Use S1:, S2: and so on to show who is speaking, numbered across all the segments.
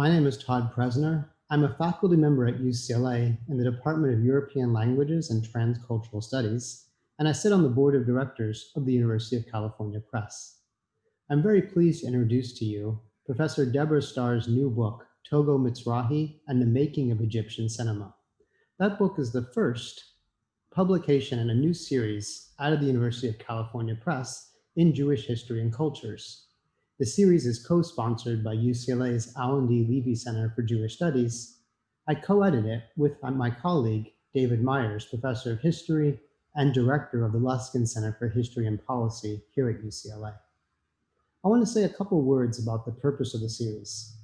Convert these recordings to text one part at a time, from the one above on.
S1: My name is Todd Presner. I'm a faculty member at UCLA in the Department of European Languages and Transcultural Studies, and I sit on the board of directors of the University of California Press. I'm very pleased to introduce to you Professor Deborah Starr's new book, Togo Mizrahi and the Making of Egyptian Cinema. That book is the first publication in a new series out of the University of California Press in Jewish history and cultures. The series is co-sponsored by UCLA's Alan D. Leve Center for Jewish Studies. I co-edit it with my colleague, David Myers, professor of history and director of the Luskin Center for History and Policy here at UCLA. I want to say a couple words about the purpose of the series.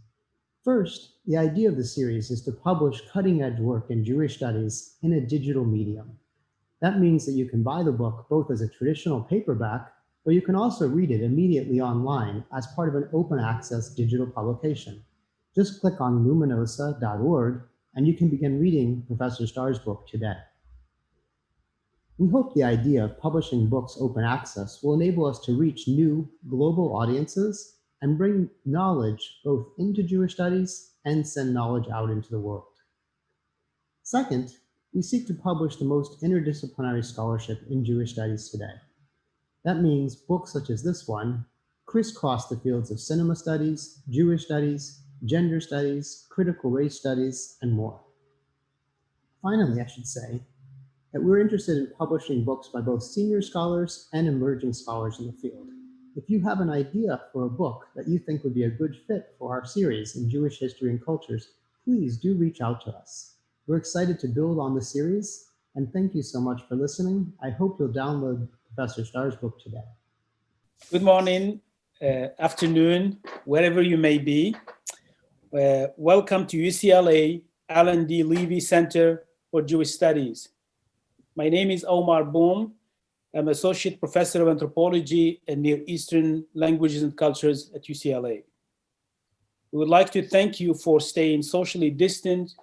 S1: First, the idea of the series is to publish cutting-edge work in Jewish studies in a digital medium. That means that you can buy the book both as a traditional paperback, but you can also read it immediately online as part of an open access digital publication. Just click on luminosa.org and you can begin reading Professor Starr's book today. We hope the idea of publishing books open access will enable us to reach new global audiences and bring knowledge both into Jewish studies and send knowledge out into the world. Second, we seek to publish the most interdisciplinary scholarship in Jewish studies today. That means books such as this one crisscross the fields of cinema studies, Jewish studies, gender studies, critical race studies, and more. Finally, I should say that we're interested in publishing books by both senior scholars and emerging scholars in the field. If you have an idea for a book that you think would be a good fit for our series in Jewish history and cultures, please do reach out to us. We're excited to build on the series, and thank you so much for listening. I hope you'll download Professor Starr's book today.
S2: Good morning, afternoon, wherever you may be. Welcome to UCLA Alan D. Leve Center for Jewish Studies. My name is Omar Boum. I'm Associate Professor of Anthropology and Near Eastern Languages and Cultures at UCLA. We would like to thank you for staying socially distant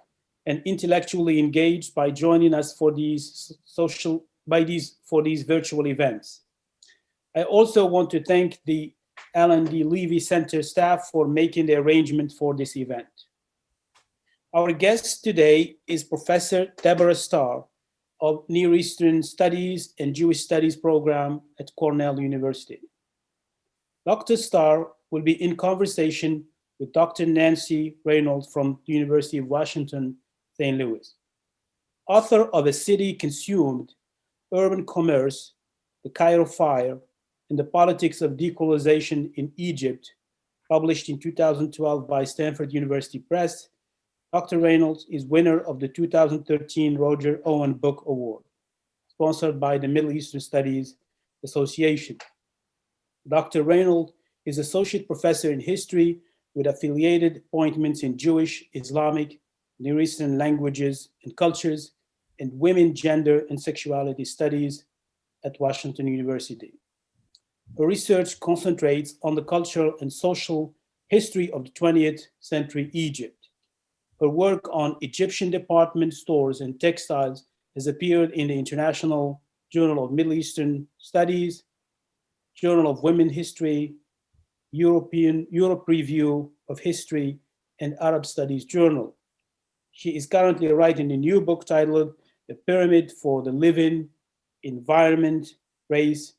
S2: and intellectually engaged by joining us for these virtual events. I also want to thank the Alan D. Leve Center staff for making the arrangement for this event. Our guest today is Professor Deborah Starr of Near Eastern Studies and Jewish Studies program at Cornell University. Dr. Starr will be in conversation with Dr. Nancy Reynolds from the University of Washington, St. Louis, author of A City Consumed, Urban Commerce, The Cairo Fire, and the Politics of Decolonization in Egypt, published in 2012 by Stanford University Press. Dr. Reynolds is winner of the 2013 Roger Owen Book Award, sponsored by the Middle Eastern Studies Association. Dr. Reynolds is Associate Professor in History with affiliated appointments in Jewish, Islamic, Near Eastern Languages and Cultures, and Women, Gender, and Sexuality Studies at Washington University. Her research concentrates on the cultural and social history of the 20th century Egypt. Her work on Egyptian department stores and textiles has appeared in the International Journal of Middle Eastern Studies, Journal of Women History, Europe Review of History, and Arab Studies Journal. She is currently writing a new book titled The Pyramid for the Living, Environment, Race,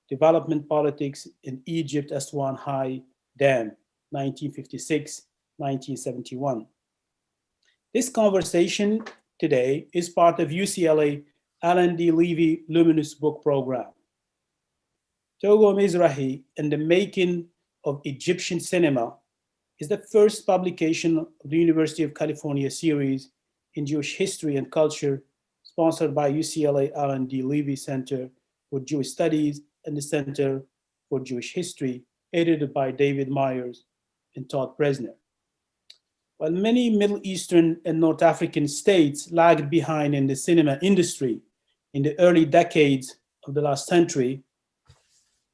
S2: Development Politics in Egypt Aswan High Dam, 1956-1971. This conversation today is part of UCLA Alan D. Leve Luminos book program. Togo Mizrahi and the Making of Egyptian Cinema is the first publication of the University of California series in Jewish history and culture, sponsored by UCLA Alan D. Leve Center for Jewish Studies and the Center for Jewish History, edited by David Myers and Todd Presner. While many Middle Eastern and North African states lagged behind in the cinema industry in the early decades of the last century,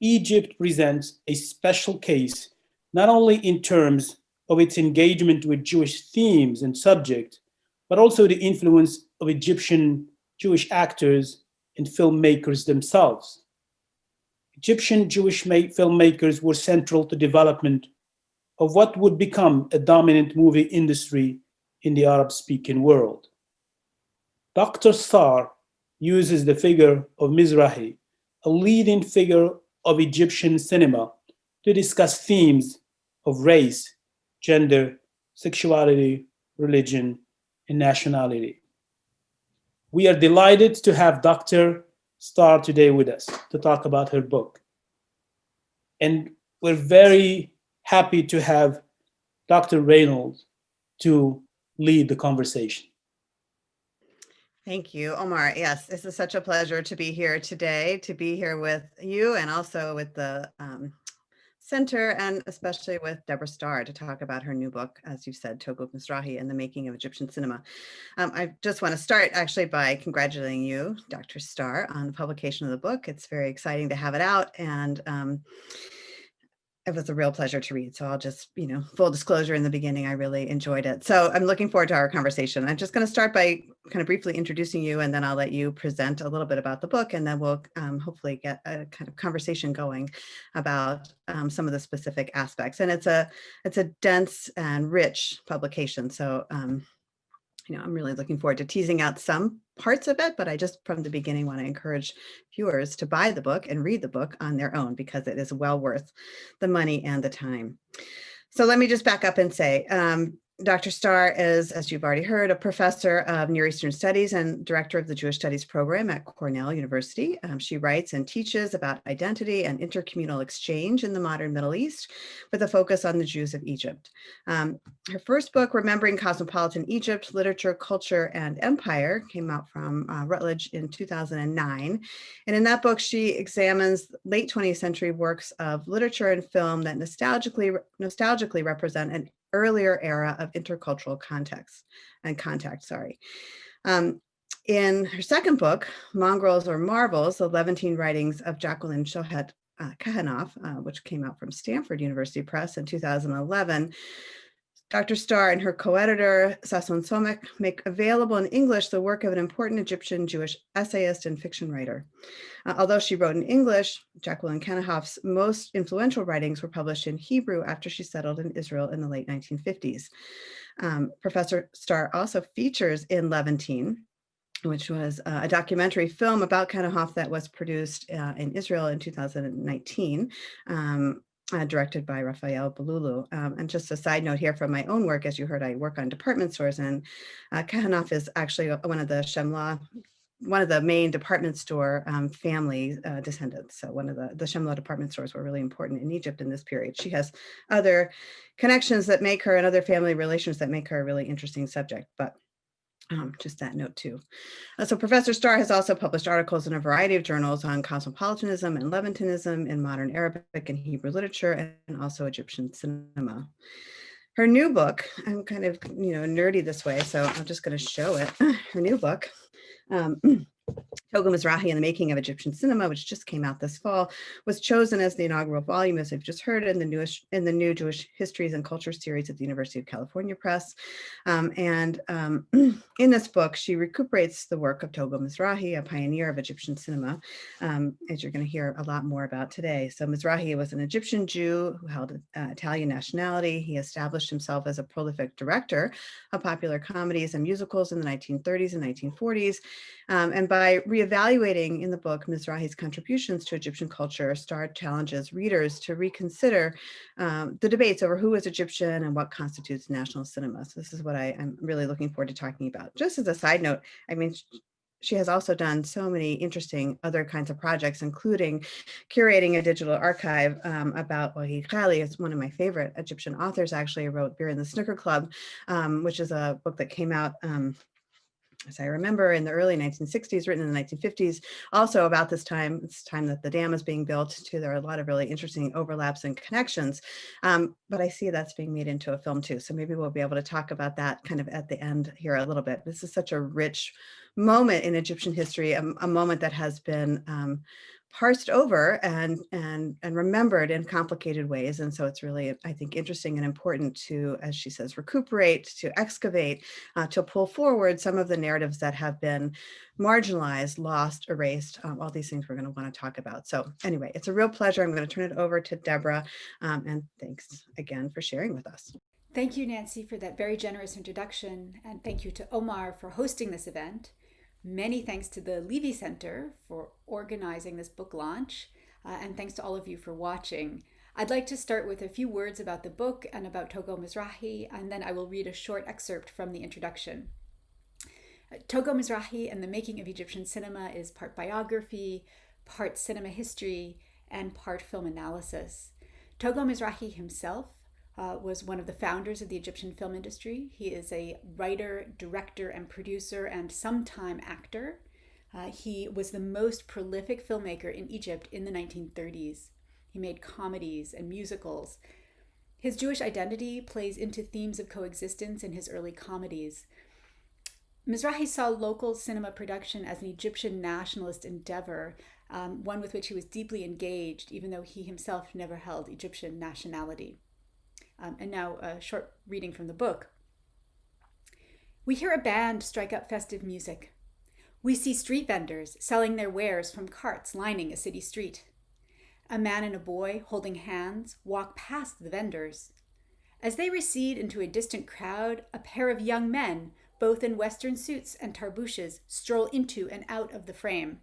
S2: Egypt presents a special case, not only in terms of its engagement with Jewish themes and subjects, but also the influence of Egyptian Jewish actors and filmmakers themselves. Egyptian Jewish filmmakers were central to development of what would become a dominant movie industry in the Arab-speaking world. Dr. Starr uses the figure of Mizrahi, a leading figure of Egyptian cinema, to discuss themes of race, gender, sexuality, religion, and nationality. We are delighted to have Dr. Starr today with us to talk about her book. And we're very happy to have Dr. Reynolds to lead the conversation.
S3: Thank you, Omar. Yes, this is such a pleasure to be here today, to be here with you and also with the Center, and especially with Deborah Starr to talk about her new book, as you said, Togo Mizrahi and the Making of Egyptian Cinema. I just want to start actually by congratulating you, Dr. Starr, on the publication of the book. It's very exciting to have it out, and it was a real pleasure to read. So I'll just, full disclosure in the beginning, I really enjoyed it. So I'm looking forward to our conversation. I'm just going to start by kind of briefly introducing you, and then I'll let you present a little bit about the book, and then we'll hopefully get a kind of conversation going about some of the specific aspects. And it's a dense and rich publication. So I'm really looking forward to teasing out some parts of it, but I just from the beginning want to encourage viewers to buy the book and read the book on their own, because it is well worth the money and the time. So let me just back up and say, Dr. Starr is, as you've already heard, a professor of Near Eastern Studies and director of the Jewish Studies program at Cornell University. She writes and teaches about identity and intercommunal exchange in the modern Middle East, with a focus on the Jews of Egypt. Her first book, Remembering Cosmopolitan Egypt, Literature, Culture, and Empire, came out from Routledge in 2009. And in that book, she examines late 20th century works of literature and film that nostalgically represent an earlier era of intercultural contact. In her second book, Mongrels or Marvels, the Levantine writings of Jacqueline Shohet Kahanoff, which came out from Stanford University Press in 2011, Dr. Starr and her co-editor, Sasson Somek, make available in English the work of an important Egyptian Jewish essayist and fiction writer. Although she wrote in English, Jacqueline Kahanoff's most influential writings were published in Hebrew after she settled in Israel in the late 1950s. Professor Starr also features in Levantine, which was a documentary film about Kahanoff that was produced in Israel in 2019. Directed by Raphael Balulu. And just a side note here from my own work, as you heard, I work on department stores, and Kahanoff is actually one of the main department store family descendants. So one of the Shemla department stores were really important in Egypt in this period. She has other connections that make her, and other family relations that make her a really interesting subject, but just that note too. So Professor Starr has also published articles in a variety of journals on cosmopolitanism and Levantinism in modern Arabic and Hebrew literature, and also Egyptian cinema. Her new book, I'm kind of nerdy this way, so I'm just going to show it. Her new book, Togo Mizrahi and the Making of Egyptian Cinema, which just came out this fall, was chosen as the inaugural volume, as we've just heard, in the new Jewish Histories and Culture series at the University of California Press. In this book, she recuperates the work of Togo Mizrahi, a pioneer of Egyptian cinema, as you're going to hear a lot more about today. So Mizrahi was an Egyptian Jew who held Italian nationality. He established himself as a prolific director of popular comedies and musicals in the 1930s and 1940s. And by reevaluating in the book Mizrahi's contributions to Egyptian culture, Starr challenges readers to reconsider the debates over who is Egyptian and what constitutes national cinema. So this is what I'm really looking forward to talking about. Just as a side note, I mean, she has also done so many interesting other kinds of projects, including curating a digital archive about Wahi Khali. It's one of my favorite Egyptian authors, actually. Wrote Beer in the Snooker Club, which is a book that came out as I remember, in the early 1960s, written in the 1950s, also about this time. It's time that the dam is being built too. There are a lot of really interesting overlaps and connections, but I see that's being made into a film too. So maybe we'll be able to talk about that kind of at the end here a little bit. This is such a rich moment in Egyptian history, a moment that has been parsed over and remembered in complicated ways. And so it's really, I think, interesting and important to, as she says, recuperate, to excavate, to pull forward some of the narratives that have been marginalized, lost, erased, all these things we're going to want to talk about. So anyway, it's a real pleasure. I'm going to turn it over to Deborah, and thanks again for sharing with us.
S4: Thank you, Nancy, for that very generous introduction, and thank you to Omar for hosting this event. Many thanks to the Leve Center for organizing this book launch, and thanks to all of you for watching. I'd like to start with a few words about the book and about Togo Mizrahi, and then I will read a short excerpt from the introduction. Togo Mizrahi and the Making of Egyptian Cinema is part biography, part cinema history, and part film analysis. Togo Mizrahi himself was one of the founders of the Egyptian film industry. He is a writer, director, and producer, and sometime actor. He was the most prolific filmmaker in Egypt in the 1930s. He made comedies and musicals. His Jewish identity plays into themes of coexistence in his early comedies. Mizrahi saw local cinema production as an Egyptian nationalist endeavor, one with which he was deeply engaged, even though he himself never held Egyptian nationality. And now a short reading from the book. We hear a band strike up festive music. We see street vendors selling their wares from carts lining a city street. A man and a boy holding hands walk past the vendors. As they recede into a distant crowd, a pair of young men, both in Western suits and tarbushes, stroll into and out of the frame.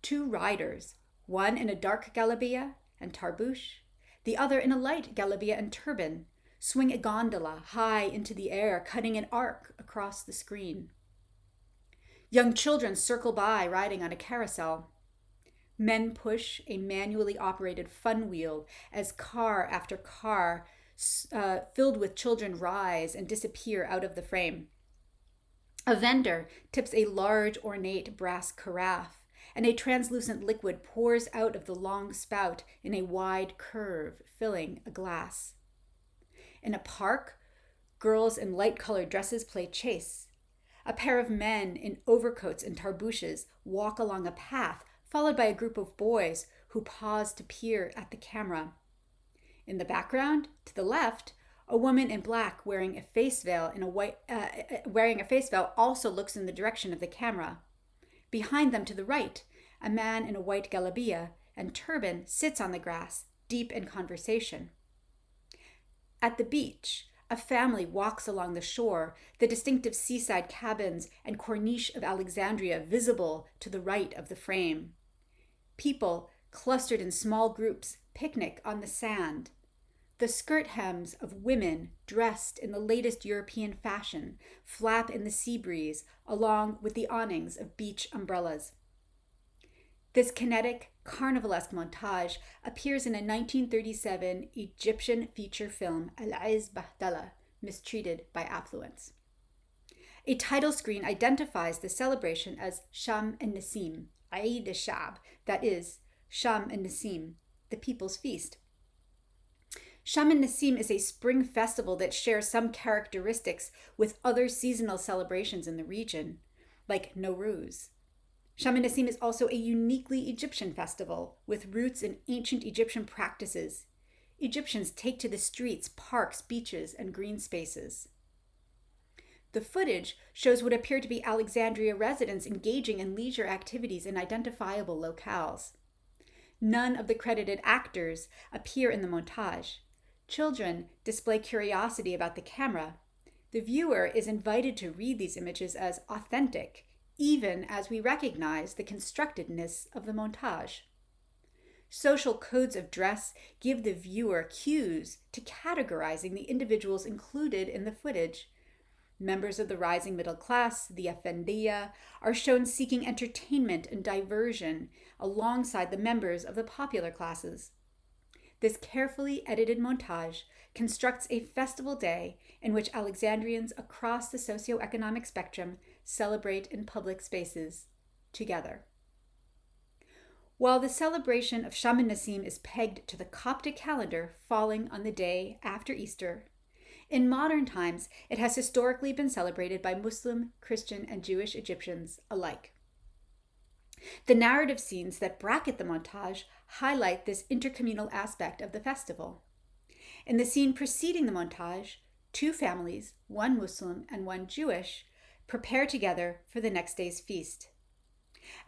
S4: Two riders, one in a dark galabeah and tarbouche, the other in a light galabeah and turban, swing a gondola high into the air, cutting an arc across the screen. Young children circle by, riding on a carousel. Men push a manually operated fun wheel as car after car filled with children rise and disappear out of the frame. A vendor tips a large ornate brass carafe, and a translucent liquid pours out of the long spout in a wide curve, filling a glass. In a park, girls in light-colored dresses play chase. A pair of men in overcoats and tarbushes walk along a path, followed by a group of boys who pause to peer at the camera. In the background, to the left, a woman in black wearing a face veil also looks in the direction of the camera. Behind them to the right, a man in a white galabeah and turban sits on the grass, deep in conversation. At the beach, a family walks along the shore, the distinctive seaside cabins and corniche of Alexandria visible to the right of the frame. People, clustered in small groups, picnic on the sand. The skirt hems of women dressed in the latest European fashion flap in the sea breeze along with the awnings of beach umbrellas. This kinetic, carnivalesque montage appears in a 1937 Egyptian feature film, Al-Aiz Bahdala, Mistreated by Affluence. A title screen identifies the celebration as Sham al-Nasim, Eid al-Sha'b, that is, Sham al-Nasim, the people's feast. Sham al-Nasim is a spring festival that shares some characteristics with other seasonal celebrations in the region, like Nowruz. Sham al-Nasim is also a uniquely Egyptian festival with roots in ancient Egyptian practices. Egyptians take to the streets, parks, beaches, and green spaces. The footage shows what appear to be Alexandria residents engaging in leisure activities in identifiable locales. None of the credited actors appear in the montage. Children display curiosity about the camera. The viewer is invited to read these images as authentic, even as we recognize the constructedness of the montage. Social codes of dress give the viewer cues to categorizing the individuals included in the footage. Members of the rising middle class, the Effendiya, are shown seeking entertainment and diversion alongside the members of the popular classes. This carefully edited montage constructs a festival day in which Alexandrians across the socioeconomic spectrum celebrate in public spaces together. While the celebration of Sham al-Nasim is pegged to the Coptic calendar falling on the day after Easter, in modern times it has historically been celebrated by Muslim, Christian, and Jewish Egyptians alike. The narrative scenes that bracket the montage highlight this intercommunal aspect of the festival. In the scene preceding the montage, two families, one Muslim and one Jewish, prepare together for the next day's feast.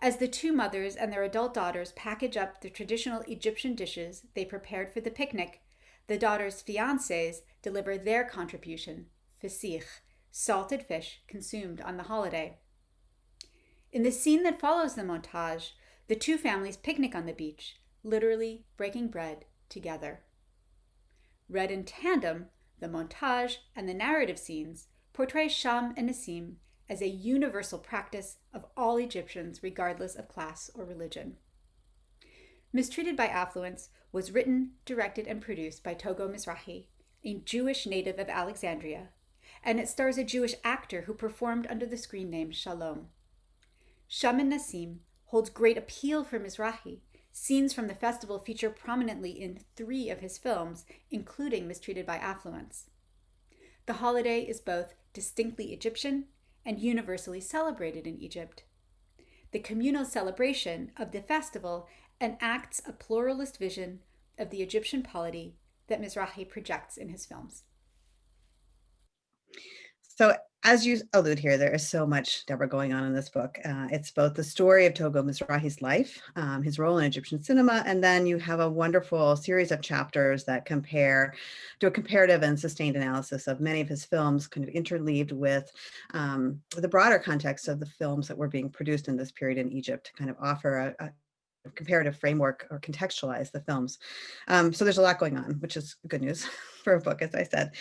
S4: As the two mothers and their adult daughters package up the traditional Egyptian dishes they prepared for the picnic, the daughters' fiancés deliver their contribution, fasikh, salted fish consumed on the holiday. In the scene that follows the montage, the two families picnic on the beach, literally breaking bread together. Read in tandem, the montage and the narrative scenes portray Sham and Nassim as a universal practice of all Egyptians regardless of class or religion. Mistreated by Affluence was written, directed, and produced by Togo Mizrahi, a Jewish native of Alexandria, and it stars a Jewish actor who performed under the screen name Shalom. Sham and Nassim holds great appeal for Mizrahi. Scenes from the festival feature prominently in 3 of his films, including Mistreated by Affluence. The holiday is both distinctly Egyptian and universally celebrated in Egypt. The communal celebration of the festival enacts a pluralist vision of the Egyptian polity that Mizrahi projects in his films.
S3: So as you allude here, there is so much, Deborah, going on in this book. It's both the story of Togo Mizrahi's life, his role in Egyptian cinema, and then you have a wonderful series of chapters that do a comparative and sustained analysis of many of his films, kind of interleaved with the broader context of the films that were being produced in this period in Egypt, to kind of offer a comparative framework or contextualize the films. So there's a lot going on, which is good news for a book, as I said.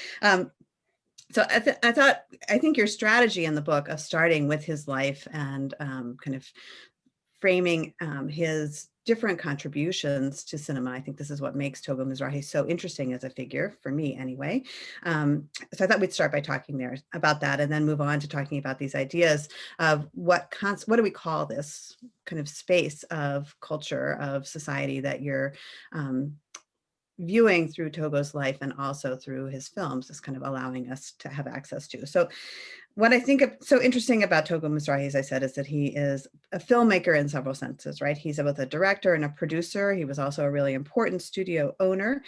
S3: So I think your strategy in the book of starting with his life and kind of framing his different contributions to cinema, I think this is what makes Togo Mizrahi so interesting as a figure, for me anyway. So I thought we'd start by talking there about that, and then move on to talking about these ideas of what do we call this kind of space of culture, of society that you're viewing through Togo's life and also through his films, is kind of allowing us to have access to. So what I think so interesting about Togo Mizrahi, as I said, is that he is a filmmaker in several senses, right? He's both a director and a producer. He was also a really important studio owner.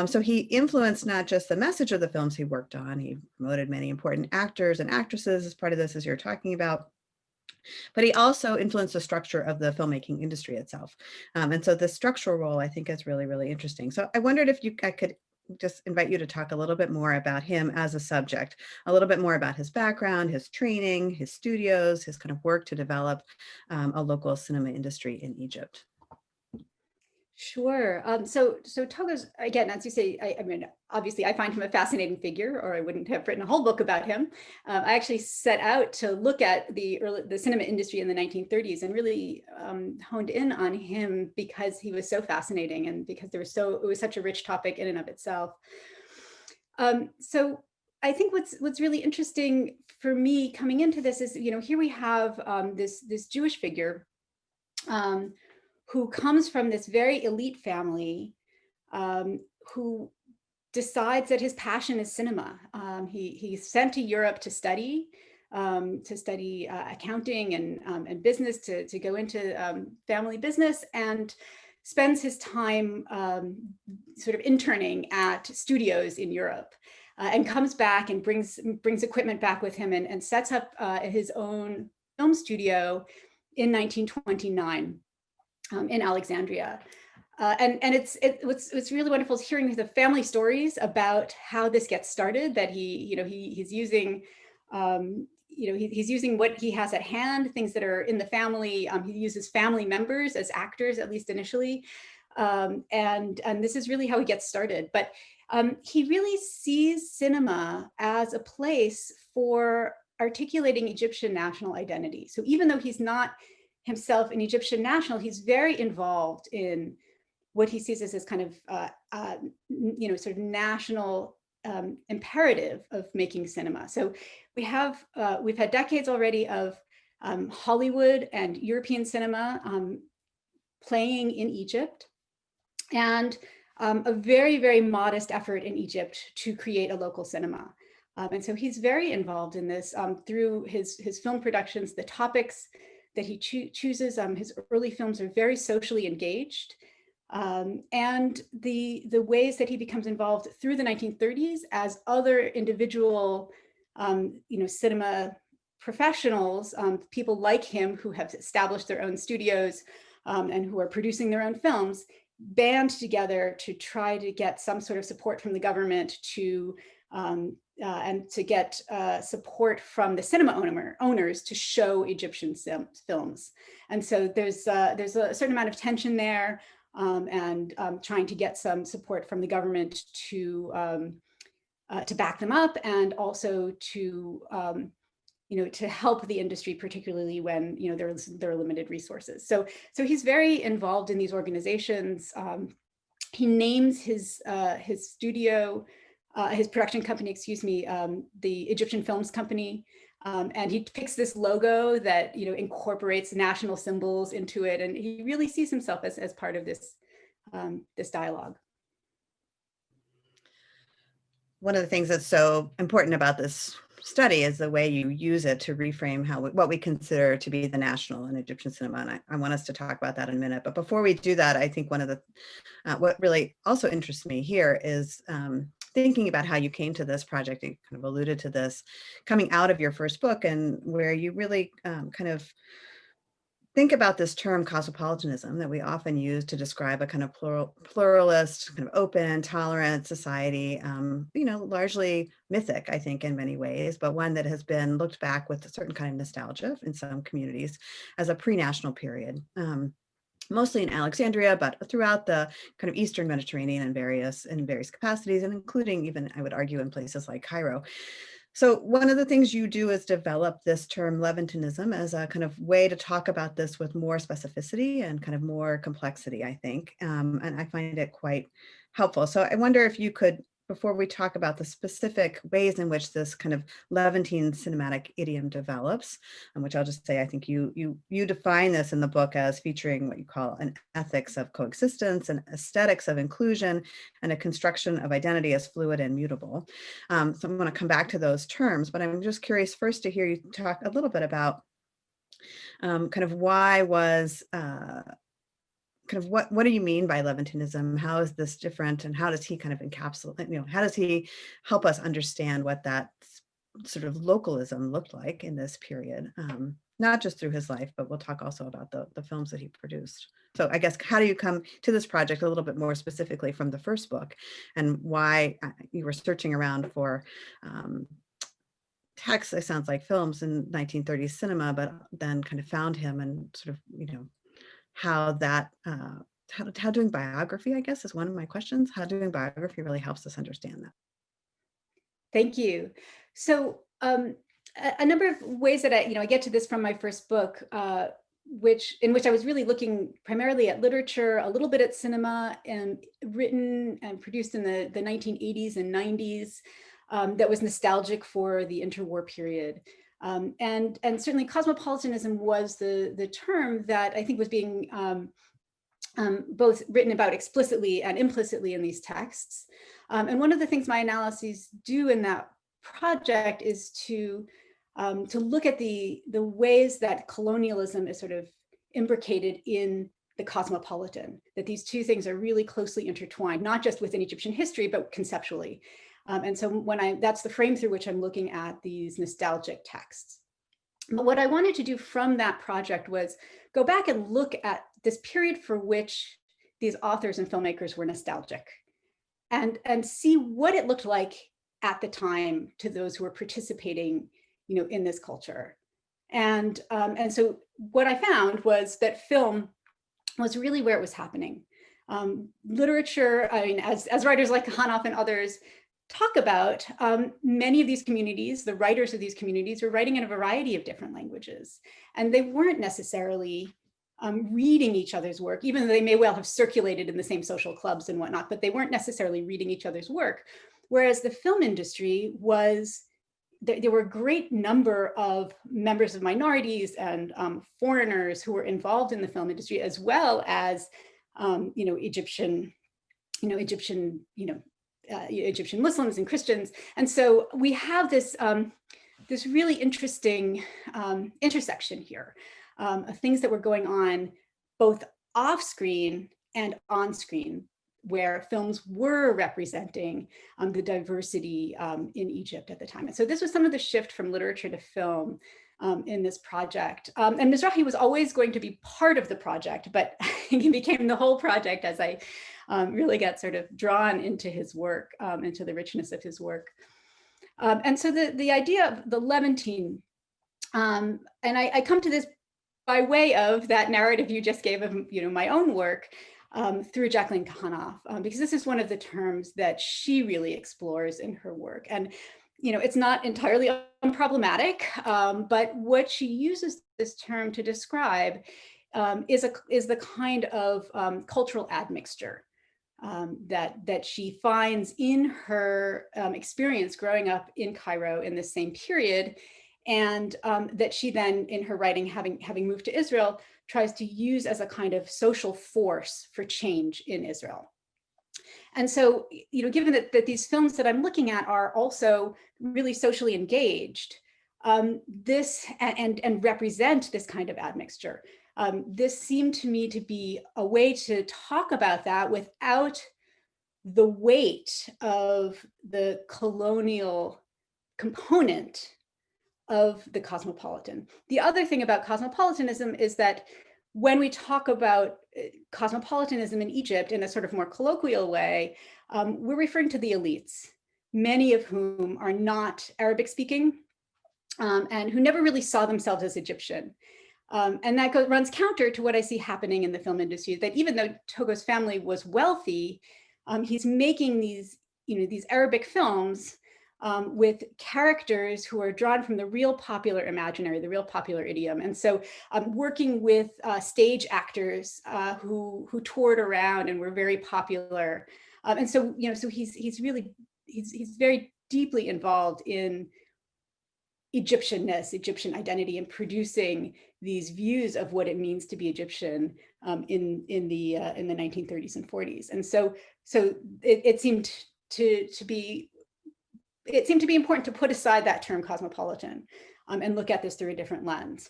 S3: So he influenced not just the message of the films he worked on, he promoted many important actors and actresses as part of this, as you're talking about, but he also influenced the structure of the filmmaking industry itself. And so the structural role, I think, is really, really interesting. So I wondered if I could just invite you to talk a little bit more about him as a subject, a little bit more about his background, his training, his studios, his kind of work to develop a local cinema industry in Egypt.
S4: Sure. So Togo's, again, as you say, I mean, obviously I find him a fascinating figure, or I wouldn't have written a whole book about him. I actually set out to look at the cinema industry in the 1930s and really honed in on him because he was so fascinating and because it was such a rich topic in and of itself. So I think what's really interesting for me coming into this is, here we have this Jewish figure who comes from this very elite family, who decides that his passion is cinema. He's sent to Europe to study accounting and business, to go into family business, and spends his time sort of interning at studios in Europe, and comes back and brings equipment back with him and sets up his own film studio in 1929. In Alexandria. And what's really wonderful is hearing the family stories about how this gets started, that he's using he's using what he has at hand, things that are in the family. He uses family members as actors, at least initially. And this is really how he gets started. But he really sees cinema as a place for articulating Egyptian national identity. So even though he's not himself an Egyptian national, he's very involved in what he sees as this kind of, sort of national imperative of making cinema. So we've had decades already of Hollywood and European cinema playing in Egypt, and a very, very modest effort in Egypt to create a local cinema. And so he's very involved in this through his film productions, the topics that he chooses. His early films are very socially engaged. And the ways that he becomes involved through the 1930s as other individual, cinema professionals, people like him who have established their own studios and who are producing their own films, band together to try to get some sort of support from the government and to get support from the cinema owners to show Egyptian films. And so there's a certain amount of tension there, and trying to get some support from the government to back them up, and also to to help the industry, particularly when there are limited resources. So he's very involved in these organizations. He names his studio, his production company, the Egyptian Films Company. And he picks this logo that incorporates national symbols into it, and he really sees himself as part of this this dialogue.
S3: One of the things that's so important about this study is the way you use it to reframe what we consider to be the national in Egyptian cinema, and I want us to talk about that in a minute. But before we do that, I think one of the what really also interests me here is thinking about how you came to this project. You kind of alluded to this coming out of your first book, and where you really kind of think about this term cosmopolitanism that we often use to describe a kind of pluralist, kind of open, tolerant society, largely mythic, I think, in many ways, but one that has been looked back with a certain kind of nostalgia in some communities as a pre-national period. Mostly in Alexandria, but throughout the kind of Eastern Mediterranean in various capacities, and including even, I would argue, in places like Cairo. So one of the things you do is develop this term Levantinism as a kind of way to talk about this with more specificity and kind of more complexity, I think. And I find it quite helpful. So I wonder if you could, before we talk about the specific ways in which this kind of Levantine cinematic idiom develops, which I'll just say, I think you define this in the book as featuring what you call an ethics of coexistence, an aesthetics of inclusion, and a construction of identity as fluid and mutable. So I'm going to come back to those terms, but I'm just curious first to hear you talk a little bit about kind of why was kind of what do you mean by Levantinism? How is this different? And how does he kind of encapsulate, how does he help us understand what that sort of localism looked like in this period? Not just through his life, but we'll talk also about the films that he produced. So I guess, how do you come to this project a little bit more specifically from the first book, and why you were searching around for texts, it sounds like films in 1930s cinema, but then kind of found him and sort of, how that, how doing biography, I guess, is one of my questions. How doing biography really helps us understand that.
S4: Thank you. So a number of ways that I get to this from my first book, in which I was really looking primarily at literature, a little bit at cinema, and written and produced in the 1980s and 90s, that was nostalgic for the interwar period. And certainly cosmopolitanism was the term that I think was being both written about explicitly and implicitly in these texts. And one of the things my analyses do in that project is to look at the ways that colonialism is sort of imbricated in the cosmopolitan, that these two things are really closely intertwined, not just within Egyptian history, but conceptually. And so that's the frame through which I'm looking at these nostalgic texts. But what I wanted to do from that project was go back and look at this period for which these authors and filmmakers were nostalgic, and see what it looked like at the time to those who were participating, in this culture. And so what I found was that film was really where it was happening. Literature, I mean, as writers like Hanoff and others talk about, many of these communities, the writers of these communities, were writing in a variety of different languages, and they weren't necessarily reading each other's work, even though they may well have circulated in the same social clubs and whatnot, but they weren't necessarily reading each other's work. Whereas the film industry was, there were a great number of members of minorities and foreigners who were involved in the film industry, as well as Egyptian Muslims and Christians. And so we have this this really interesting intersection here. of things that were going on both off screen and on screen, where films were representing the diversity in Egypt at the time. And so this was some of the shift from literature to film in this project. And Mizrahi was always going to be part of the project, but he became the whole project as I really got sort of drawn into his work, into the richness of his work. And so the idea of the Levantine, and I come to this by way of that narrative you just gave of my own work, through Jacqueline Kahanoff, because this is one of the terms that she really explores in her work. And it's not entirely unproblematic, but what she uses this term to describe is the kind of cultural admixture that she finds in her experience growing up in Cairo in the same period, and that she then, in her writing, having moved to Israel, tries to use as a kind of social force for change in Israel. And so, given that these films that I'm looking at are also really socially engaged, this and represent this kind of admixture, this seemed to me to be a way to talk about that without the weight of the colonial component of the cosmopolitan. The other thing about cosmopolitanism is that when we talk about cosmopolitanism in Egypt in a sort of more colloquial way, we're referring to the elites, many of whom are not Arabic speaking and who never really saw themselves as Egyptian. And that runs counter to what I see happening in the film industry, that even though Togo's family was wealthy, he's making these Arabic films with characters who are drawn from the real popular imaginary, the real popular idiom. And so working with stage actors who toured around and were very popular. And so, so he's very deeply involved in Egyptianness, Egyptian identity, and producing these views of what it means to be Egyptian in the 1930s and 40s. And so it seemed to be important to put aside that term cosmopolitan and look at this through a different lens.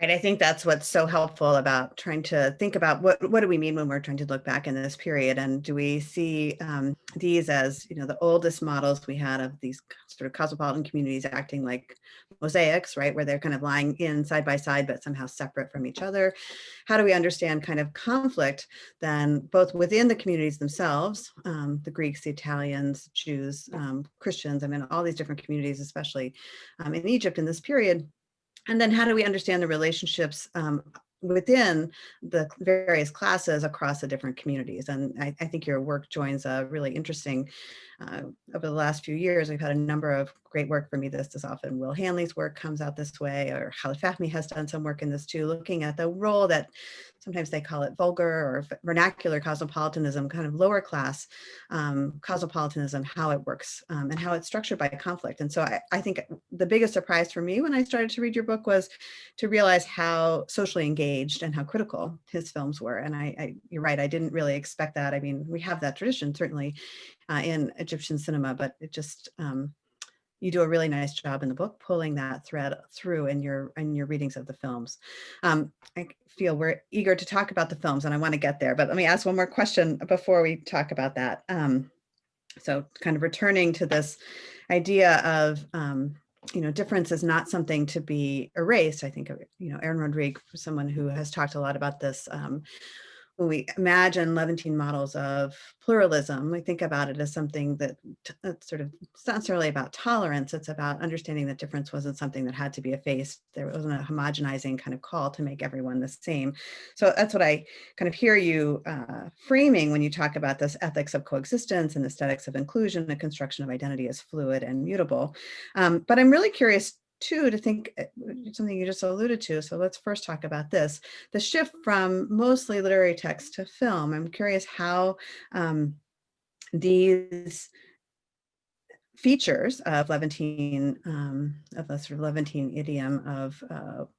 S3: Right. I think that's what's so helpful about trying to think about what do we mean when we're trying to look back in this period, and do we see these as the oldest models we had of these sort of cosmopolitan communities acting like mosaics, right, where they're kind of lying in side by side but somehow separate from each other? How do we understand kind of conflict then both within the communities themselves, the Greeks, the Italians, Jews, Christians, I mean all these different communities, especially in Egypt in this period? And then how do we understand the relationships within the various classes across the different communities? And I think your work joins a really interesting, over the last few years, we've had a number of great work for me. This is often Will Hanley's work comes out this way, or Khalid Fahmy has done some work in this too, looking at the role that sometimes they call it vulgar or vernacular cosmopolitanism, kind of lower class cosmopolitanism, how it works and how it's structured by conflict. And so I think the biggest surprise for me when I started to read your book was to realize how socially engaged and how critical his films were. And you're right, I didn't really expect that. I mean, we have that tradition certainly in Egyptian cinema, but it just, you do a really nice job in the book pulling that thread through in your readings of the films. I feel we're eager to talk about the films and I want to get there, but let me ask one more question before we talk about that. So kind of returning to this idea of, difference is not something to be erased. I think, Aaron Rodriguez, someone who has talked a lot about this, when we imagine Levantine models of pluralism, we think about it as something that sort of, it's not necessarily about tolerance, it's about understanding that difference wasn't something that had to be effaced. There wasn't a homogenizing kind of call to make everyone the same. So that's what I kind of hear you framing when you talk about this ethics of coexistence and aesthetics of inclusion, the construction of identity as fluid and mutable. But I'm really curious too, to think something you just alluded to. So let's first talk about this, the shift from mostly literary text to film. I'm curious how these features of Levantine, of a sort of Levantine idiom of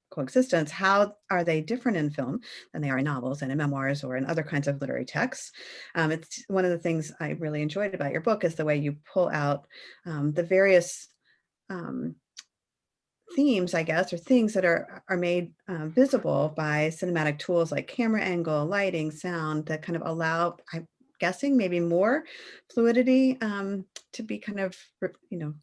S3: coexistence, how are they different in film than they are in novels and in memoirs or in other kinds of literary texts? It's one of the things I really enjoyed about your book is the way you pull out the various themes, I guess, or things that are made visible by cinematic tools like camera angle, lighting, sound that kind of allow, I'm guessing, maybe more fluidity to be kind of, you know,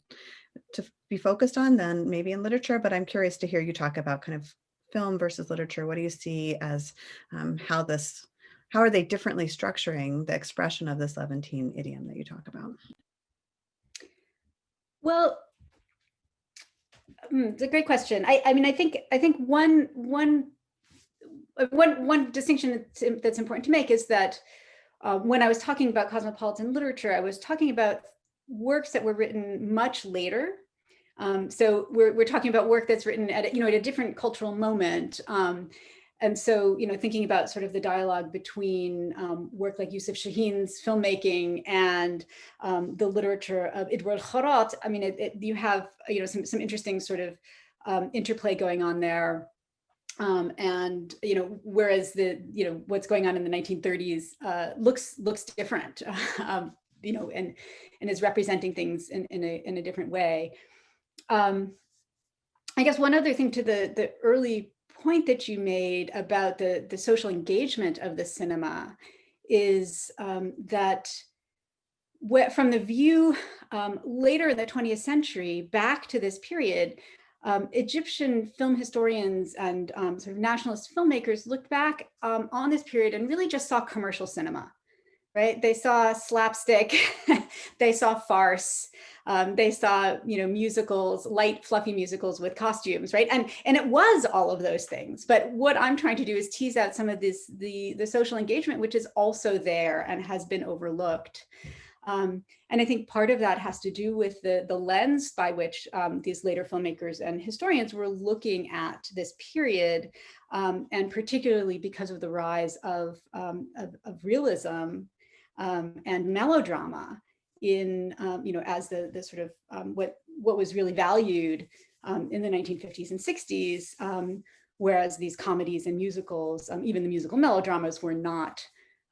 S3: to be focused on than maybe in literature. But I'm curious to hear you talk about kind of film versus literature. What do you see as how are they differently structuring the expression of this Levantine idiom that you talk about?
S4: Well, it's a great question. I mean, I think one distinction that's important to make is that when I was talking about cosmopolitan literature, I was talking about works that were written much later. So we're talking about work that's written at a different cultural moment. And so, thinking about sort of the dialogue between work like Youssef Chaheen's filmmaking and the literature of Edward Kharat, I mean, you have, some interesting sort of interplay going on there. And, whereas what's going on in the 1930s looks different, and is representing things in a different way. I guess one other thing to the early point that you made about the social engagement of the cinema is that from the view later in the 20th century back to this period, Egyptian film historians and sort of nationalist filmmakers looked back on this period and really just saw commercial cinema. Right? They saw slapstick, they saw farce, they saw, musicals, light, fluffy musicals with costumes, right? And it was all of those things. But what I'm trying to do is tease out some of the social engagement, which is also there and has been overlooked. And I think part of that has to do with the lens by which these later filmmakers and historians were looking at this period, and particularly because of the rise of realism and melodrama in, as the sort of what was really valued in the 1950s and 60s, whereas these comedies and musicals, even the musical melodramas, were not,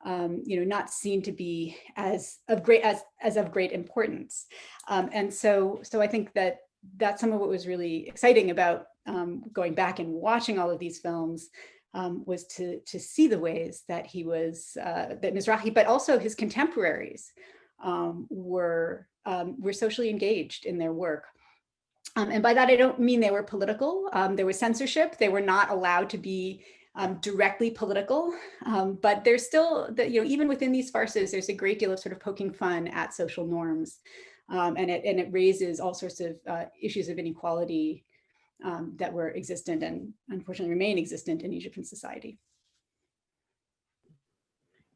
S4: not seen to be as of great importance. And so I think that's some of what was really exciting about going back and watching all of these films. Was to see the ways that he was, that Mizrahi, but also his contemporaries were socially engaged in their work. And by that, I don't mean they were political. There was censorship. They were not allowed to be directly political, but there's still, even within these farces, there's a great deal of sort of poking fun at social norms. And it raises all sorts of issues of inequality that were existent and unfortunately remain existent in Egyptian society.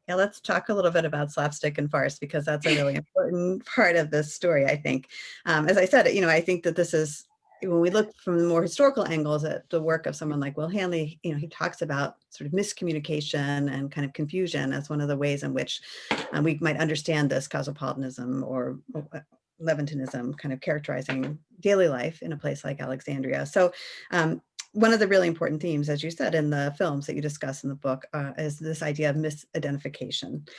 S3: Yeah, let's talk a little bit about slapstick and farce, because that's a really important part of this story, I think. As I said, I think that this is, when we look from the more historical angles at the work of someone like Will Hanley, he talks about sort of miscommunication and kind of confusion as one of the ways in which we might understand this cosmopolitanism or Levantinism kind of characterizing daily life in a place like Alexandria. So one of the really important themes, as you said, in the films that you discuss in the book is this idea of misidentification.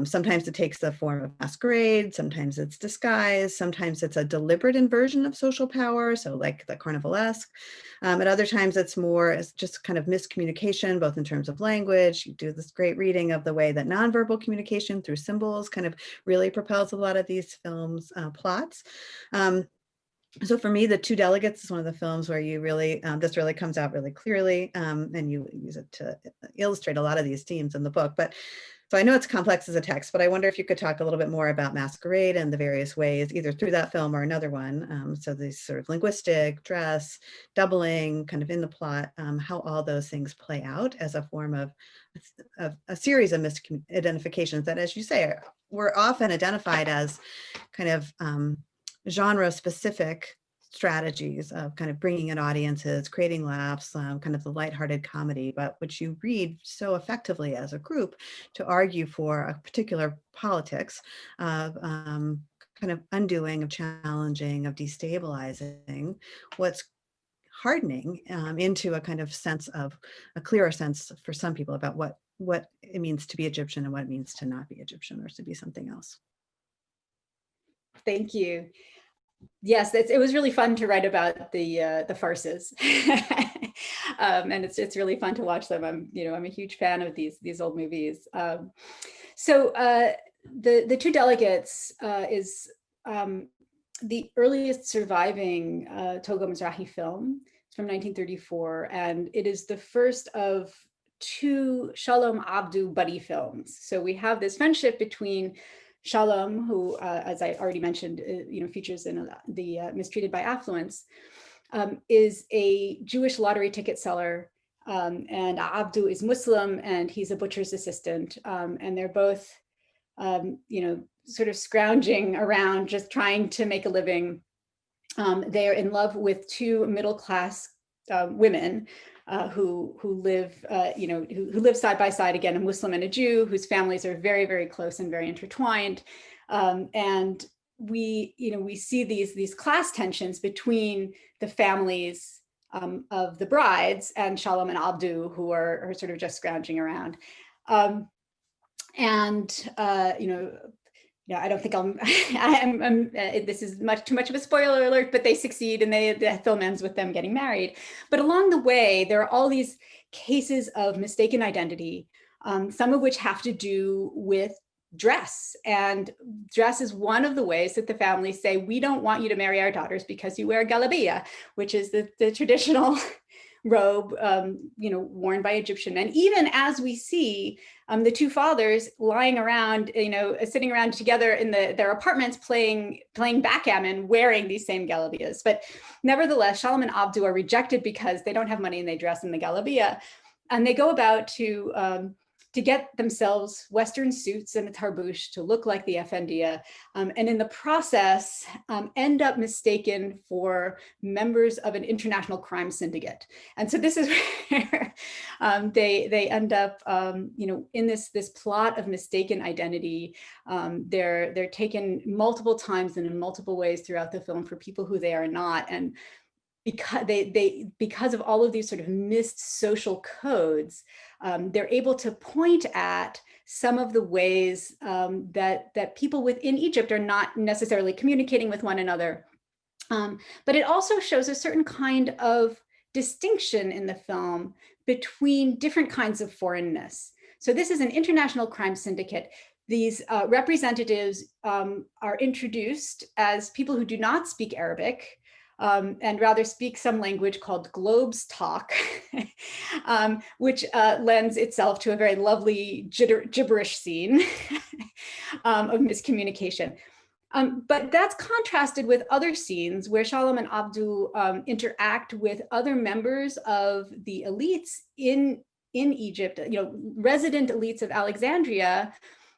S3: Sometimes it takes the form of masquerade, sometimes it's disguise, sometimes it's a deliberate inversion of social power, so like the carnivalesque. At other times it's more as just kind of miscommunication, both in terms of language. You do this great reading of the way that nonverbal communication through symbols kind of really propels a lot of these films' plots. So for me, The Two Delegates is one of the films where you really, this really comes out really clearly, and you use it to illustrate a lot of these themes in the book. But so I know it's complex as a text, but I wonder if you could talk a little bit more about masquerade and the various ways, either through that film or another one. So these sort of linguistic, dress, doubling, kind of in the plot, how all those things play out as a form of a series of misidentifications that, as you say, were often identified as kind of genre specific strategies of kind of bringing in audiences, creating laughs, kind of the lighthearted comedy, but which you read so effectively as a group to argue for a particular politics of kind of undoing, of challenging, of destabilizing what's hardening into a kind of sense of a clearer sense for some people about what it means to be Egyptian and what it means to not be Egyptian or to be something else.
S4: Thank you. Yes, it was really fun to write about the farces, and it's really fun to watch them. I'm a huge fan of these old movies. So the two delegates is the earliest surviving Togo Mizrahi film. It's from 1934, and it is the first of two Shalom Abdu buddy films. So we have this friendship between Shalom, who, as I already mentioned, features in the Mistreated by Affluence, is a Jewish lottery ticket seller, and Abdu is Muslim, and he's a butcher's assistant, and they're both, sort of scrounging around, just trying to make a living. They are in love with two middle-class women who live, who live side by side, again, a Muslim and a Jew, whose families are very, very close and very intertwined. And we see these class tensions between the families of the brides and Shalom and Abdu, who are sort of just scrounging around. I don't think this is too much of a spoiler alert, but they succeed, and the film ends with them getting married. But along the way, there are all these cases of mistaken identity, some of which have to do with dress. And dress is one of the ways that the families say, we don't want you to marry our daughters because you wear galabiya, which is the traditional robe, worn by Egyptian men, even as we see the two fathers lying around, sitting around together in their apartments playing backgammon, wearing these same galabiyas. But nevertheless, Shalom and Abdu are rejected because they don't have money and they dress in the galabiya. And they go about to get themselves Western suits and a tarbush to look like the Effendiya, and in the process end up mistaken for members of an international crime syndicate. And so this is where they end up, in this plot of mistaken identity. They're taken multiple times and in multiple ways throughout the film for people who they are not. And because of all of these sort of missed social codes, they're able to point at some of the ways that people within Egypt are not necessarily communicating with one another. But it also shows a certain kind of distinction in the film between different kinds of foreignness. So this is an international crime syndicate. These representatives are introduced as people who do not speak Arabic, and rather speak some language called Globes talk, which lends itself to a very lovely gibberish scene of miscommunication. But that's contrasted with other scenes where Shalom and Abdu interact with other members of the elites in Egypt, resident elites of Alexandria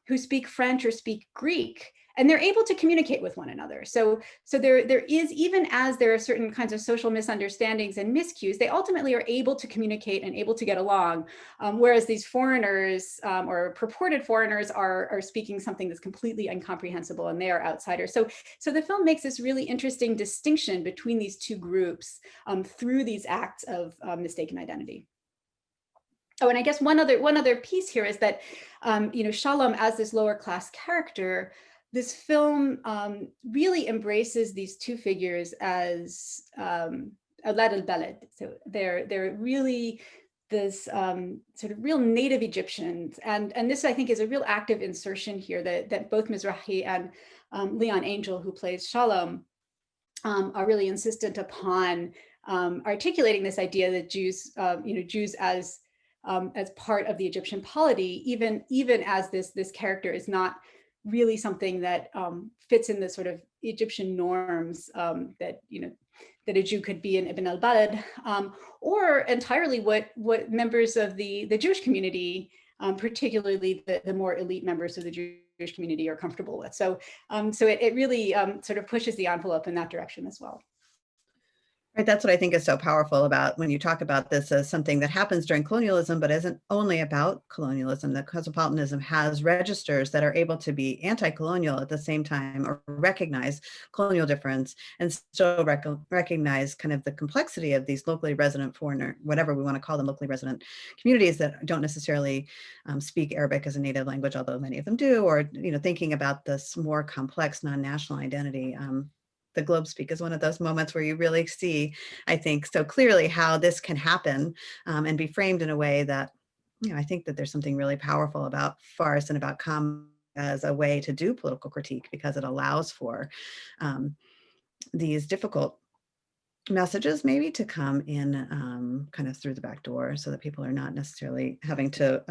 S4: who speak French or speak Greek. And they're able to communicate with one another. So there is, even as there are certain kinds of social misunderstandings and miscues, they ultimately are able to communicate and able to get along. Whereas these foreigners or purported foreigners are speaking something that's completely incomprehensible, and they are outsiders. So the film makes this really interesting distinction between these two groups through these acts of mistaken identity. Oh, and I guess one other piece here is that, Shalom as this lower class character, this film really embraces these two figures as Awlad al-Balad. So they're really this sort of real native Egyptians. And this, I think, is a real active insertion here that both Mizrahi and Leon Angel, who plays Shalom, are really insistent upon articulating this idea that Jews as part of the Egyptian polity, even as this character is not really something that fits in the sort of Egyptian norms that a Jew could be in Ibn al-Balad, or entirely what members of the Jewish community, particularly the more elite members of the Jewish community, are comfortable with. So it really sort of pushes the envelope in that direction as well.
S3: Right, that's what I think is so powerful about when you talk about this as something that happens during colonialism, but isn't only about colonialism. That cosmopolitanism has registers that are able to be anti-colonial at the same time, or recognize colonial difference and still recognize kind of the complexity of these locally resident foreigner, whatever we want to call them, locally resident communities that don't necessarily speak Arabic as a native language, although many of them do, or thinking about this more complex non-national identity. the globe speak is one of those moments where you really see, I think, so clearly how this can happen and be framed in a way that, I think that there's something really powerful about farce and about comedy as a way to do political critique, because it allows for these difficult messages maybe to come in kind of through the back door, so that people are not necessarily having to,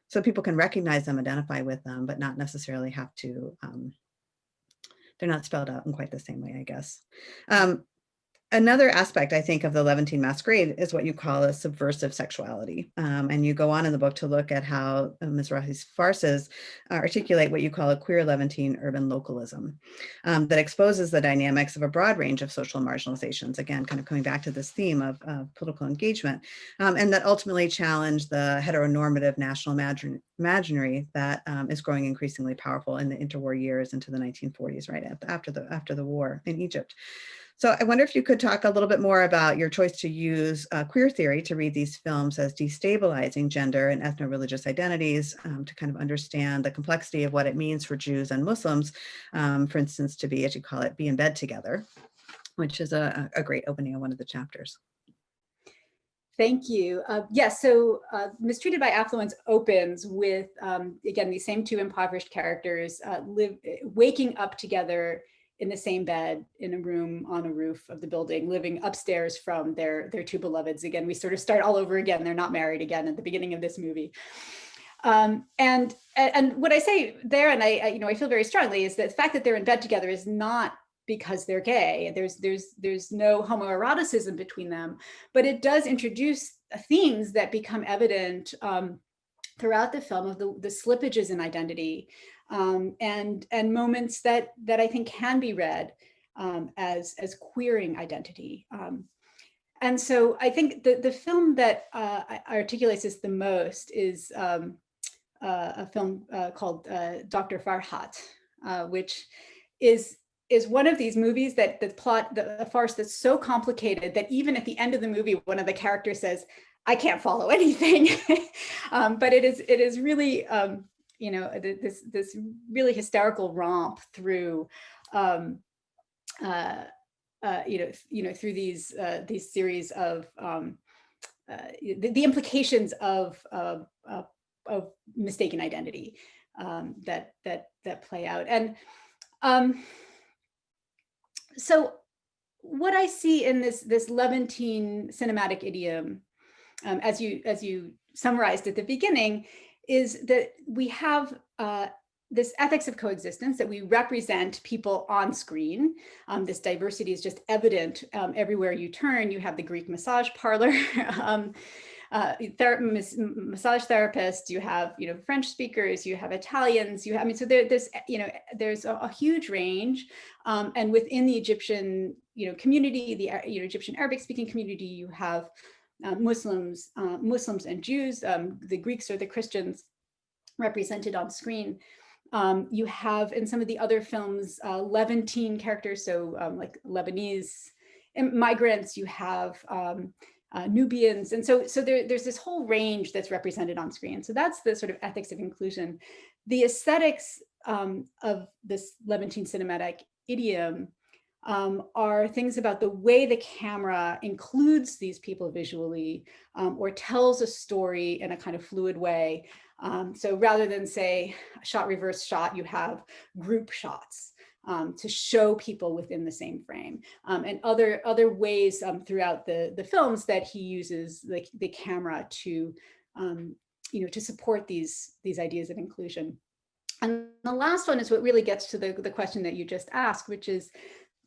S3: so people can recognize them, identify with them, but not necessarily have to, they're not spelled out in quite the same way, I guess. Another aspect, I think, of the Levantine masquerade is what you call a subversive sexuality. And you go on in the book to look at how Mizrahi's farces articulate what you call a queer Levantine urban localism that exposes the dynamics of a broad range of social marginalizations, again, kind of coming back to this theme of political engagement, and that ultimately challenge the heteronormative national imaginary that is growing increasingly powerful in the interwar years into the 1940s, right after the war in Egypt. So I wonder if you could talk a little bit more about your choice to use queer theory to read these films as destabilizing gender and ethno-religious identities, to kind of understand the complexity of what it means for Jews and Muslims, for instance, to be, as you call it, be in bed together, which is a great opening of one of the chapters.
S4: Thank you. Yes, so Mistreated by Affluence opens with, again, these same two impoverished characters waking up together in the same bed in a room on a roof of the building, living upstairs from their two beloveds. Again, we sort of start all over again. They're not married again at the beginning of this movie. And what I say there, and I feel very strongly, is that the fact that they're in bed together is not because they're gay. There's no homoeroticism between them, but it does introduce themes that become evident throughout the film of the slippages in identity, and moments that I think can be read as queering identity. And so I think the film that articulates this the most is a film called Dr. Farhat, which is one of these movies that a farce that's so complicated that even at the end of the movie, one of the characters says, "I can't follow anything." But it is really, this really hysterical romp through, through these series of the implications of mistaken identity that play out. And so what I see in this Levantine cinematic idiom, as you summarized at the beginning, is that we have this ethics of coexistence, that we represent people on screen. This diversity is just evident everywhere you turn. You have the Greek massage parlor, massage therapists, you have French speakers, you have Italians, so there's a huge range, and within the Egyptian community, the Egyptian Arabic speaking community, you have Muslims and Jews, the Greeks or the Christians represented on screen. You have in some of the other films Levantine characters, so like Lebanese migrants, you have Nubians. And so there's this whole range that's represented on screen. So that's the sort of ethics of inclusion. The aesthetics of this Levantine cinematic idiom are things about the way the camera includes these people visually, or tells a story in a kind of fluid way. So rather than say shot, reverse shot, you have group shots to show people within the same frame, and other ways throughout the films that he uses the camera to to support these ideas of inclusion. And the last one is what really gets to the question that you just asked, which is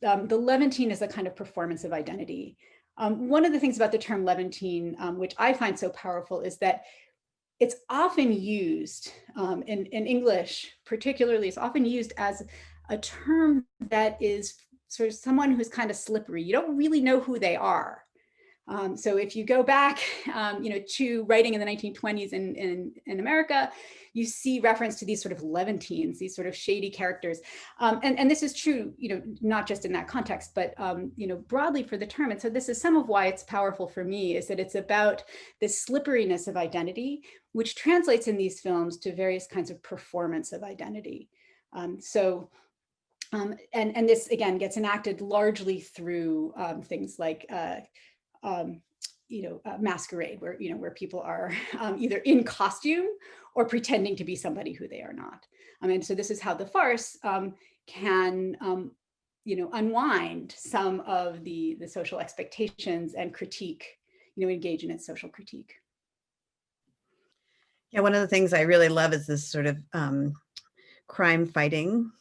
S4: the Levantine is a kind of performance of identity. One of the things about the term Levantine, which I find so powerful, is that it's often used in English, particularly, it's often used as a term that is sort of someone who's kind of slippery. You don't really know who they are. So if you go back, to writing in the 1920s in America, you see reference to these sort of Levantines, these sort of shady characters. And this is true, not just in that context, but, broadly for the term. And so this is some of why it's powerful for me, is that it's about this slipperiness of identity, which translates in these films to various kinds of performance of identity. So And this, again, gets enacted largely through things like, masquerade, where people are either in costume or pretending to be somebody who they are not. And so this is how the farce can unwind some of the social expectations and critique, engage in its social critique.
S3: Yeah, one of the things I really love is this sort of crime fighting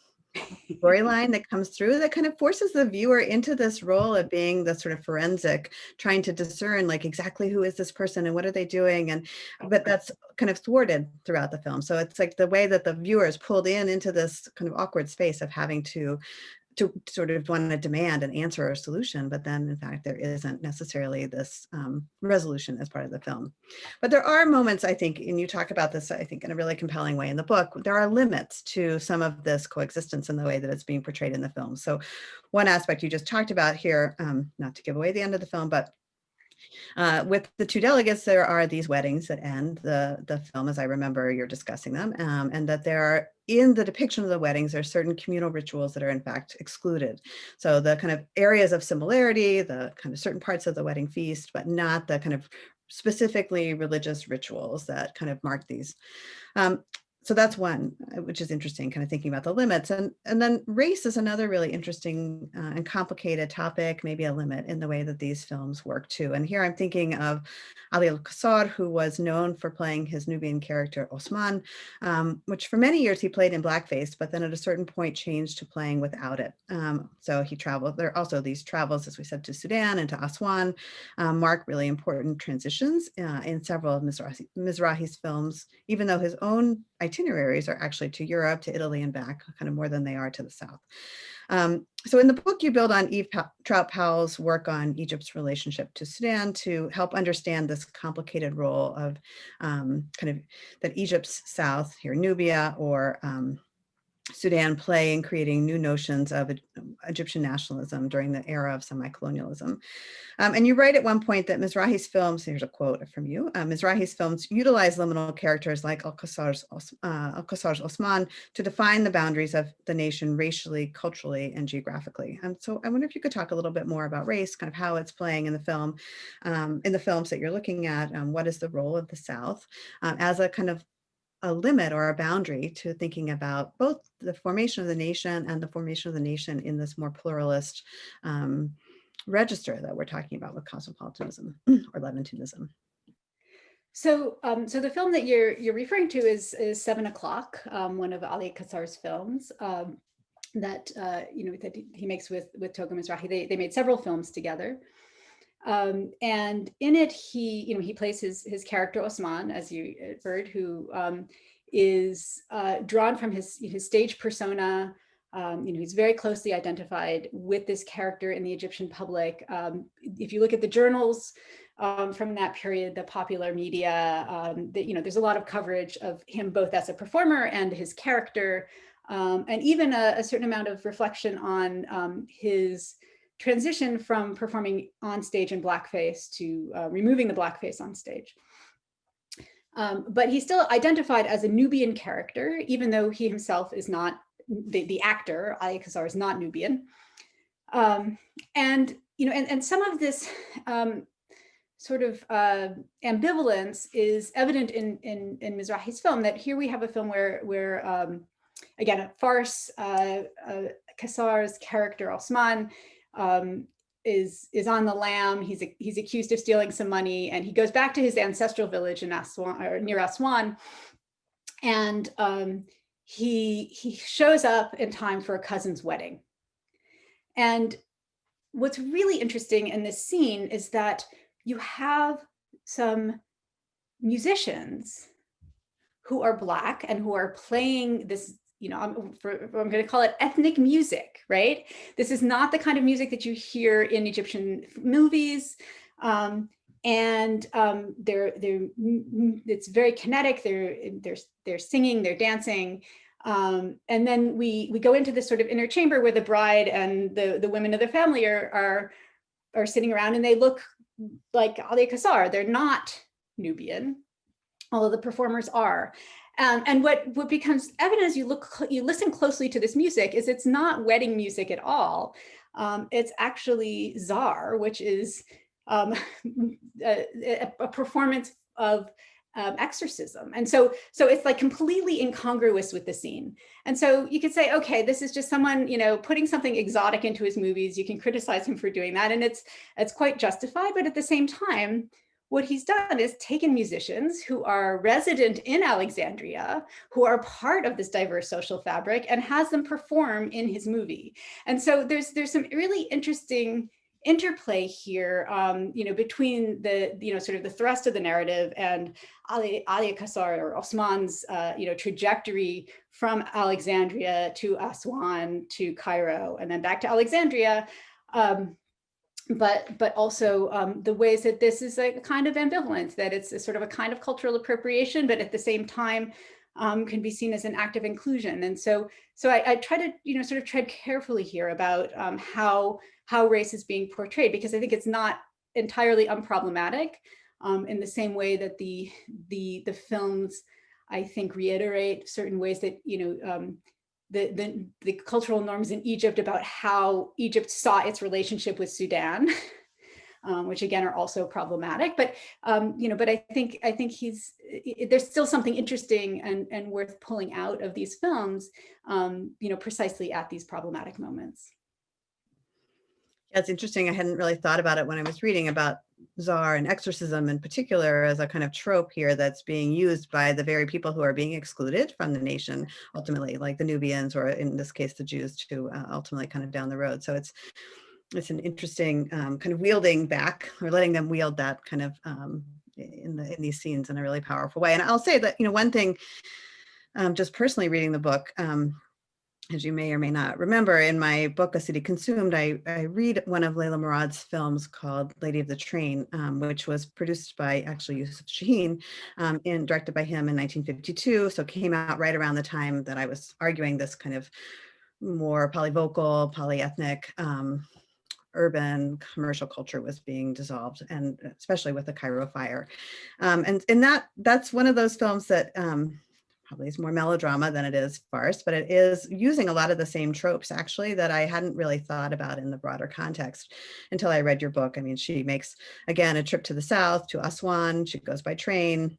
S3: storyline that comes through that kind of forces the viewer into this role of being the sort of forensic, trying to discern like exactly who is this person and what are they doing, but that's kind of thwarted throughout the film. So it's like the way that the viewer is pulled into this kind of awkward space of having to sort of want to demand an answer or a solution, but then in fact there isn't necessarily this resolution as part of the film. But there are moments, I think, and you talk about this, I think, in a really compelling way in the book, there are limits to some of this coexistence in the way that it's being portrayed in the film. So one aspect you just talked about here, not to give away the end of the film, but with the two delegates, there are these weddings that end the film, as I remember you're discussing them, and that there are, in the depiction of the weddings, there are certain communal rituals that are in fact excluded. So the kind of areas of similarity, the kind of certain parts of the wedding feast, but not the kind of specifically religious rituals that kind of mark these. So that's one, which is interesting, kind of thinking about the limits. And then race is another really interesting and complicated topic, maybe a limit in the way that these films work too. And here I'm thinking of Ali Al-Qassar, who was known for playing his Nubian character Osman, which for many years he played in blackface, but then at a certain point changed to playing without it. So he traveled, there are also these travels, as we said, to Sudan and to Aswan, mark really important transitions in several of Mizrahi's films, even though his own itineraries are actually to Europe, to Italy and back, kind of more than they are to the South. So in the book, you build on Eve Trout-Powell's work on Egypt's relationship to Sudan to help understand this complicated role of kind of that Egypt's South, here Nubia, or Sudan play in creating new notions of Egyptian nationalism during the era of semi-colonialism. And you write at one point that Mizrahi's films, here's a quote from you, Mizrahi's films utilize liminal characters like Al-Qassar's Osman to define the boundaries of the nation racially, culturally, and geographically. So I wonder if you could talk a little bit more about race, kind of how it's playing in the film, in the films that you're looking at. What is the role of the South as a kind of a limit or a boundary to thinking about both the formation of the nation and the formation of the nation in this more pluralist register that we're talking about with cosmopolitanism or Levantinaism.
S4: So, so the film that you're referring to is 7 O'Clock, one of Ali Qassar's films that that he makes with Togo Mizrahi. They made several films together. And in it, he plays his character Osman, as you heard, who is drawn from his stage persona. He's very closely identified with this character in the Egyptian public. If you look at the journals from that period, the popular media, there's a lot of coverage of him both as a performer and his character, and even a certain amount of reflection on his transition from performing on stage in blackface to removing the blackface on stage. But he's still identified as a Nubian character, even though he himself is not, the actor, Ali Qassar, is not Nubian. And some of this sort of ambivalence is evident in Mizrahi's film, that here we have a film where again, a farce, Qassar's character Osman is on the lam. He's accused of stealing some money, and he goes back to his ancestral village in Aswan, or near Aswan, and he shows up in time for a cousin's wedding. And what's really interesting in this scene is that you have some musicians who are Black and who are playing this, I'm going to call it ethnic music, right? This is not the kind of music that you hear in Egyptian movies. It's very kinetic. They're singing, they're dancing. And then we go into this sort of inner chamber where the bride and the women of the family are sitting around, and they look like Ali Qassar. They're not Nubian, although the performers are. And what becomes evident as you listen closely to this music is it's not wedding music at all. It's actually Czar, which is a performance of exorcism. And so it's like completely incongruous with the scene. And so you could say, okay, this is just someone, putting something exotic into his movies. You can criticize him for doing that, and it's quite justified. But at the same time, what he's done is taken musicians who are resident in Alexandria, who are part of this diverse social fabric, and has them perform in his movie. And so there's some really interesting interplay here, between the, sort of the thrust of the narrative and Ali Qasar or Osman's, trajectory from Alexandria to Aswan to Cairo and then back to Alexandria. But also the ways that this is a kind of ambivalence, that it's a sort of a kind of cultural appropriation, but at the same time can be seen as an act of inclusion. And so I try to, sort of tread carefully here about how race is being portrayed, because I think it's not entirely unproblematic, in the same way that the films, I think, reiterate certain ways that, the cultural norms in Egypt about how Egypt saw its relationship with Sudan, which again are also problematic. But but I think there's still something interesting and worth pulling out of these films, precisely at these problematic moments.
S3: Yeah, it's interesting. I hadn't really thought about it when I was reading about Czar and exorcism in particular as a kind of trope here that's being used by the very people who are being excluded from the nation, ultimately, like the Nubians, or in this case, the Jews, to ultimately kind of down the road. So it's an interesting kind of wielding back, or letting them wield that kind of in these scenes in a really powerful way. And I'll say that, one thing, just personally reading the book, as you may or may not remember, in my book, A City Consumed, I read one of Leila Morad's films called Lady of the Train, which was produced by actually Yusuf Shaheen and directed by him in 1952. So it came out right around the time that I was arguing this kind of more polyvocal, polyethnic, urban commercial culture was being dissolved, and especially with the Cairo fire. And that's one of those films that probably is more melodrama than it is farce, but it is using a lot of the same tropes, actually, that I hadn't really thought about in the broader context until I read your book. I mean, she makes, again, a trip to the south, to Aswan. She goes by train,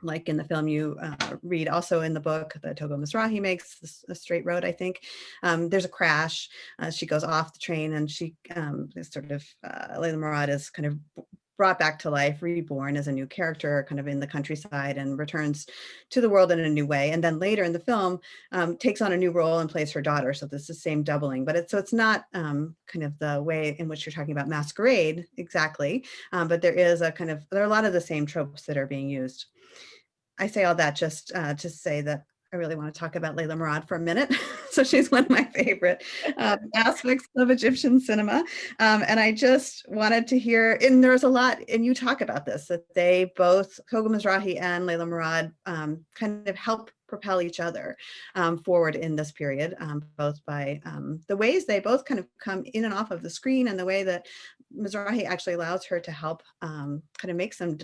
S3: like in the film you read. Also in the book, the Togo Mizrahi makes a straight road, I think. There's a crash. She goes off the train, and she is sort of, Leila Morad is kind of brought back to life, reborn as a new character, kind of in the countryside, and returns to the world in a new way. And then later in the film, takes on a new role and plays her daughter. So this is the same doubling, but it's not kind of the way in which you're talking about masquerade exactly, but there are a lot of the same tropes that are being used. I say all that just to say that I really want to talk about Leila Morad for a minute. So she's one of my favorite aspects of Egyptian cinema. And I just wanted to hear, and there's a lot, and you talk about this, that they both, Togo Mizrahi and Leila Morad, kind of help propel each other forward in this period, both by the ways they both kind of come in and off of the screen, and the way that Mizrahi actually allows her to help kind of make some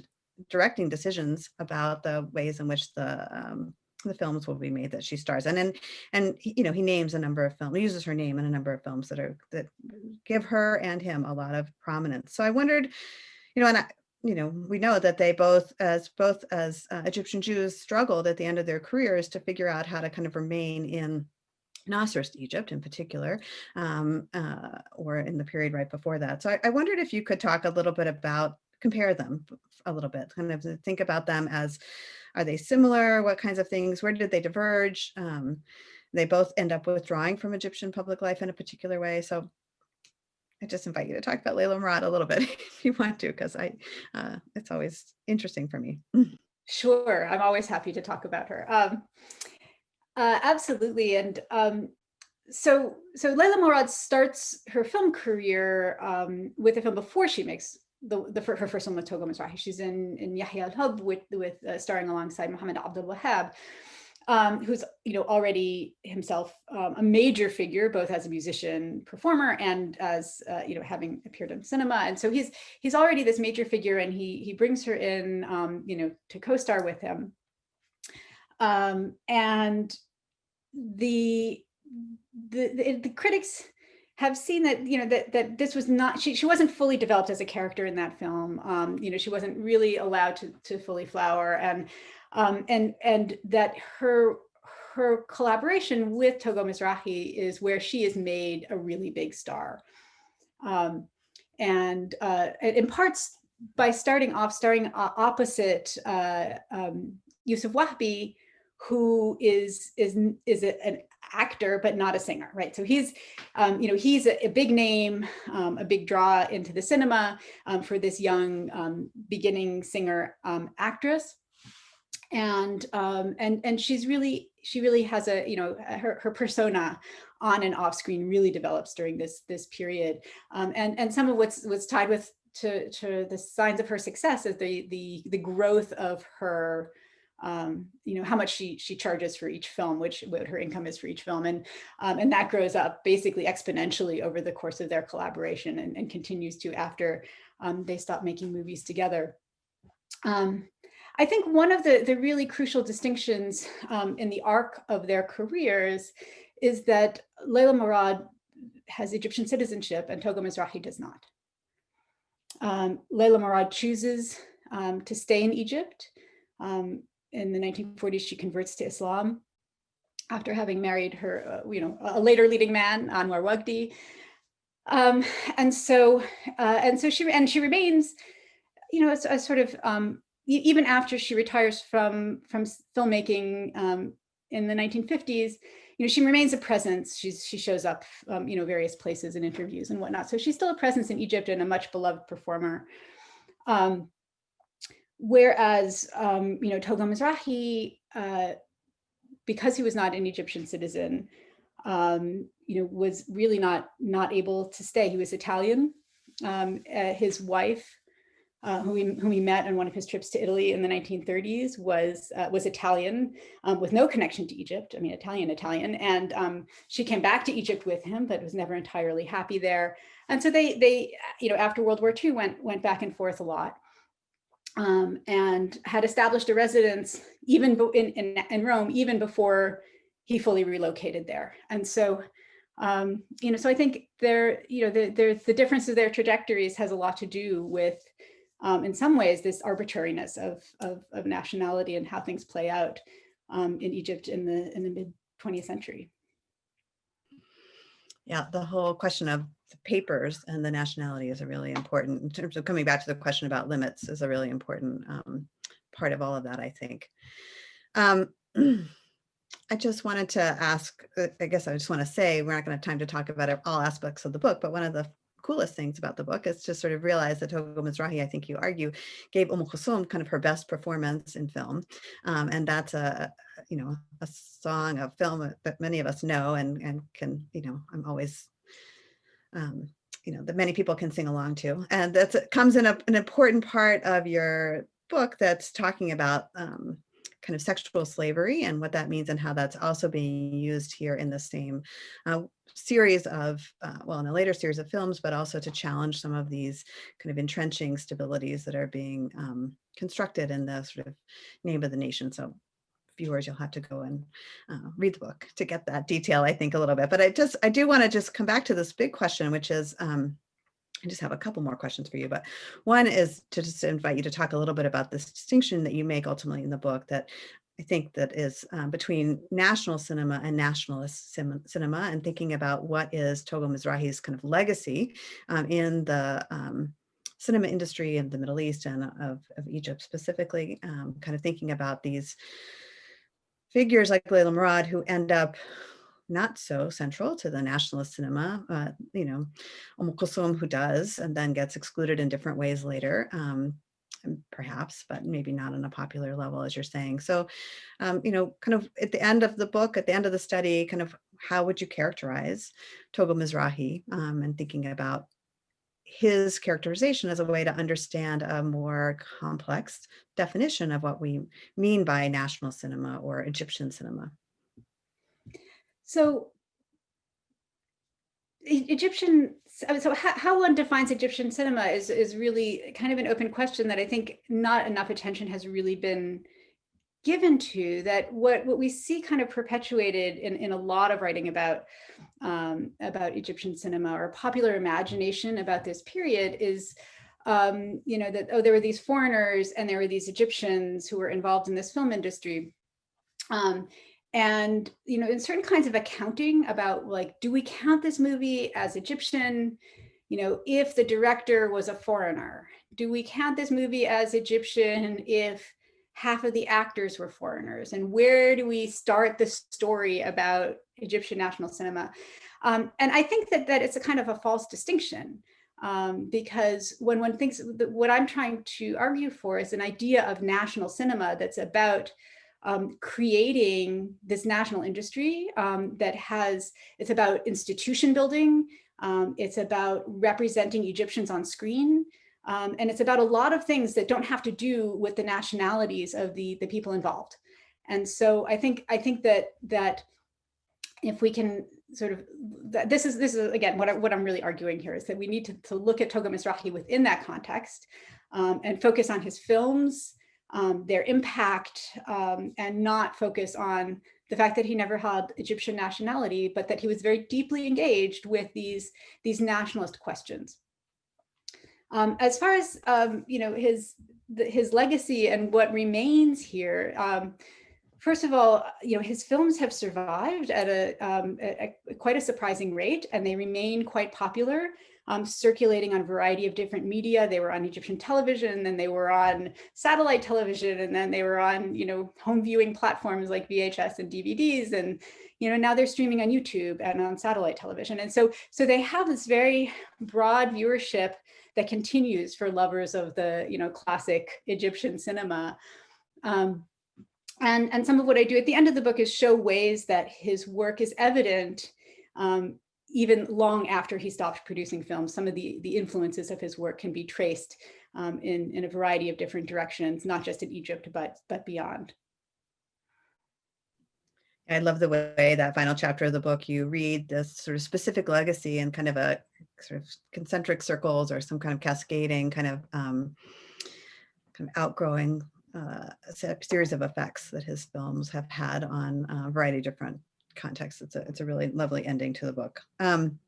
S3: directing decisions about the ways in which the films will be made that she stars in. And he names a number of films, uses her name in a number of films that give her and him a lot of prominence. So I wondered, we know that they both as Egyptian Jews struggled at the end of their careers to figure out how to kind of remain in Nasserist Egypt in particular, or in the period right before that. So I wondered if you could talk a little bit about, compare them a little bit, kind of think about them as, are they similar? What kinds of things, where did they diverge? They both end up withdrawing from Egyptian public life in a particular way. So I just invite you to talk about Leila Morad a little bit if you want to, because it's always interesting for me.
S4: Sure, I'm always happy to talk about her. Absolutely. And so Leila Morad starts her film career with a film before she makes her first film with Togo Mizrahi. She's in Yahya al-Hub with starring alongside Mohammed Abdul Wahab, who's already himself a major figure, both as a musician performer and as having appeared in cinema. And so he's already this major figure, and he brings her in to co-star with him. And the critics have seen that, you know, that this was not, she wasn't fully developed as a character in that film. You know, she wasn't really allowed to fully flower, and that her collaboration with Togo Mizrahi is where she is made a really big star. And in parts by starring opposite Yusuf Wahbi, who is an actor but not a singer, right? So he's you know, he's a big name, a big draw into the cinema for this young beginning singer actress. And she really has a, you know, her persona on and off screen really develops during this period, and some of what's tied with to the signs of her success is the growth of her, you know, how much she charges for each film, what her income is for each film, and that grows up basically exponentially over the course of their collaboration, and continues to after they stop making movies together. I think one of the really crucial distinctions in the arc of their careers is that Leila Morad has Egyptian citizenship and Togo Mizrahi does not. Leila Morad chooses to stay in Egypt. In the 1940s, she converts to Islam after having married her, you know, a later leading man, Anwar Wagdi. And so she remains, you know, a sort of, even after she retires from filmmaking in the 1950s, you know, she remains a presence. She shows up, you know, various places in interviews and whatnot. So she's still a presence in Egypt and a much beloved performer. Whereas, you know, Togo Mizrahi, because he was not an Egyptian citizen, you know, was really not able to stay. He was Italian. His wife, whom he met on one of his trips to Italy in the 1930s, was Italian, with no connection to Egypt. I mean, Italian, and she came back to Egypt with him, but was never entirely happy there. And so they you know, after World War II, went back and forth a lot, and had established a residence even in Rome, even before he fully relocated there. And so, you know, so I think you know, the difference of their trajectories has a lot to do with, in some ways, this arbitrariness of nationality and how things play out in Egypt in the mid 20th century.
S3: Yeah, the whole question of the papers and the nationality is a really important, in terms of coming back to the question about limits, is a really important part of all of that, I think. I just wanted to ask, I guess I just want to say, we're not going to have time to talk about all aspects of the book, but one of the coolest things about the book is to sort of realize that Togo Mizrahi, I think you argue, gave Kulthum kind of her best performance in film. And that's you know, a song, a film that many of us know and can, you know, I'm always, you know, that many people can sing along to. And that comes in an important part of your book that's talking about kind of sexual slavery and what that means, and how that's also being used here in the same series of, well, in a later series of films, but also to challenge some of these kind of entrenching stabilities that are being constructed in the sort of name of the nation. So viewers, you'll have to go and read the book to get that detail, I think, a little bit. But I do want to just come back to this big question, which is, I just have a couple more questions for you, but one is to just invite you to talk a little bit about this distinction that you make ultimately in the book, that I think that is between national cinema and nationalist cinema, and thinking about what is Togo Mizrahi's kind of legacy in the cinema industry in the Middle East and of Egypt specifically, kind of thinking about these figures like Leila Morad who end up not so central to the nationalist cinema, you know, Kulthum, who does, and then gets excluded in different ways later, perhaps, but maybe not on a popular level, as you're saying. So, you know, kind of at the end of the book, at the end of the study, kind of how would you characterize Togo Mizrahi, and thinking about his characterization as a way to understand a more complex definition of what we mean by national cinema or Egyptian cinema?
S4: So how one defines Egyptian cinema is really kind of an open question that I think not enough attention has really been given to, that what we see kind of perpetuated in a lot of writing about Egyptian cinema or popular imagination about this period is, that, oh, there were these foreigners and there were these Egyptians who were involved in this film industry. And, in certain kinds of accounting about, like, do we count this movie as Egyptian? If the director was a foreigner, do we count this movie as Egyptian if half of the actors were foreigners? And where do we start the story about Egyptian national cinema? And I think that it's a kind of a false distinction, because when one thinks, what I'm trying to argue for is an idea of national cinema that's about creating this national industry it's about institution building, it's about representing Egyptians on screen, and it's about a lot of things that don't have to do with the nationalities of the people involved. And so I think that if we can sort of, this is again what I'm really arguing here, is that we need to look at Togo Mizrahi within that context, and focus on his films, their impact, and not focus on the fact that he never had Egyptian nationality, but that he was very deeply engaged with these nationalist questions. As far as his legacy and what remains here, first of all, his films have survived at a quite a surprising rate, and they remain quite popular, circulating on a variety of different media. They were on Egyptian television, then they were on satellite television, and then they were on, home viewing platforms like VHS and DVDs, and now they're streaming on YouTube and on satellite television. And so they have this very broad viewership that continues for lovers of the classic Egyptian cinema. And some of what I do at the end of the book is show ways that his work is evident, even long after he stopped producing films. Some of the influences of his work can be traced in a variety of different directions, not just in Egypt, but beyond.
S3: I love the way that final chapter of the book, you read this sort of specific legacy and kind of a sort of concentric circles or some kind of cascading kind of outgrowing series of effects that his films have had on a variety of different contexts. It's a really lovely ending to the book. And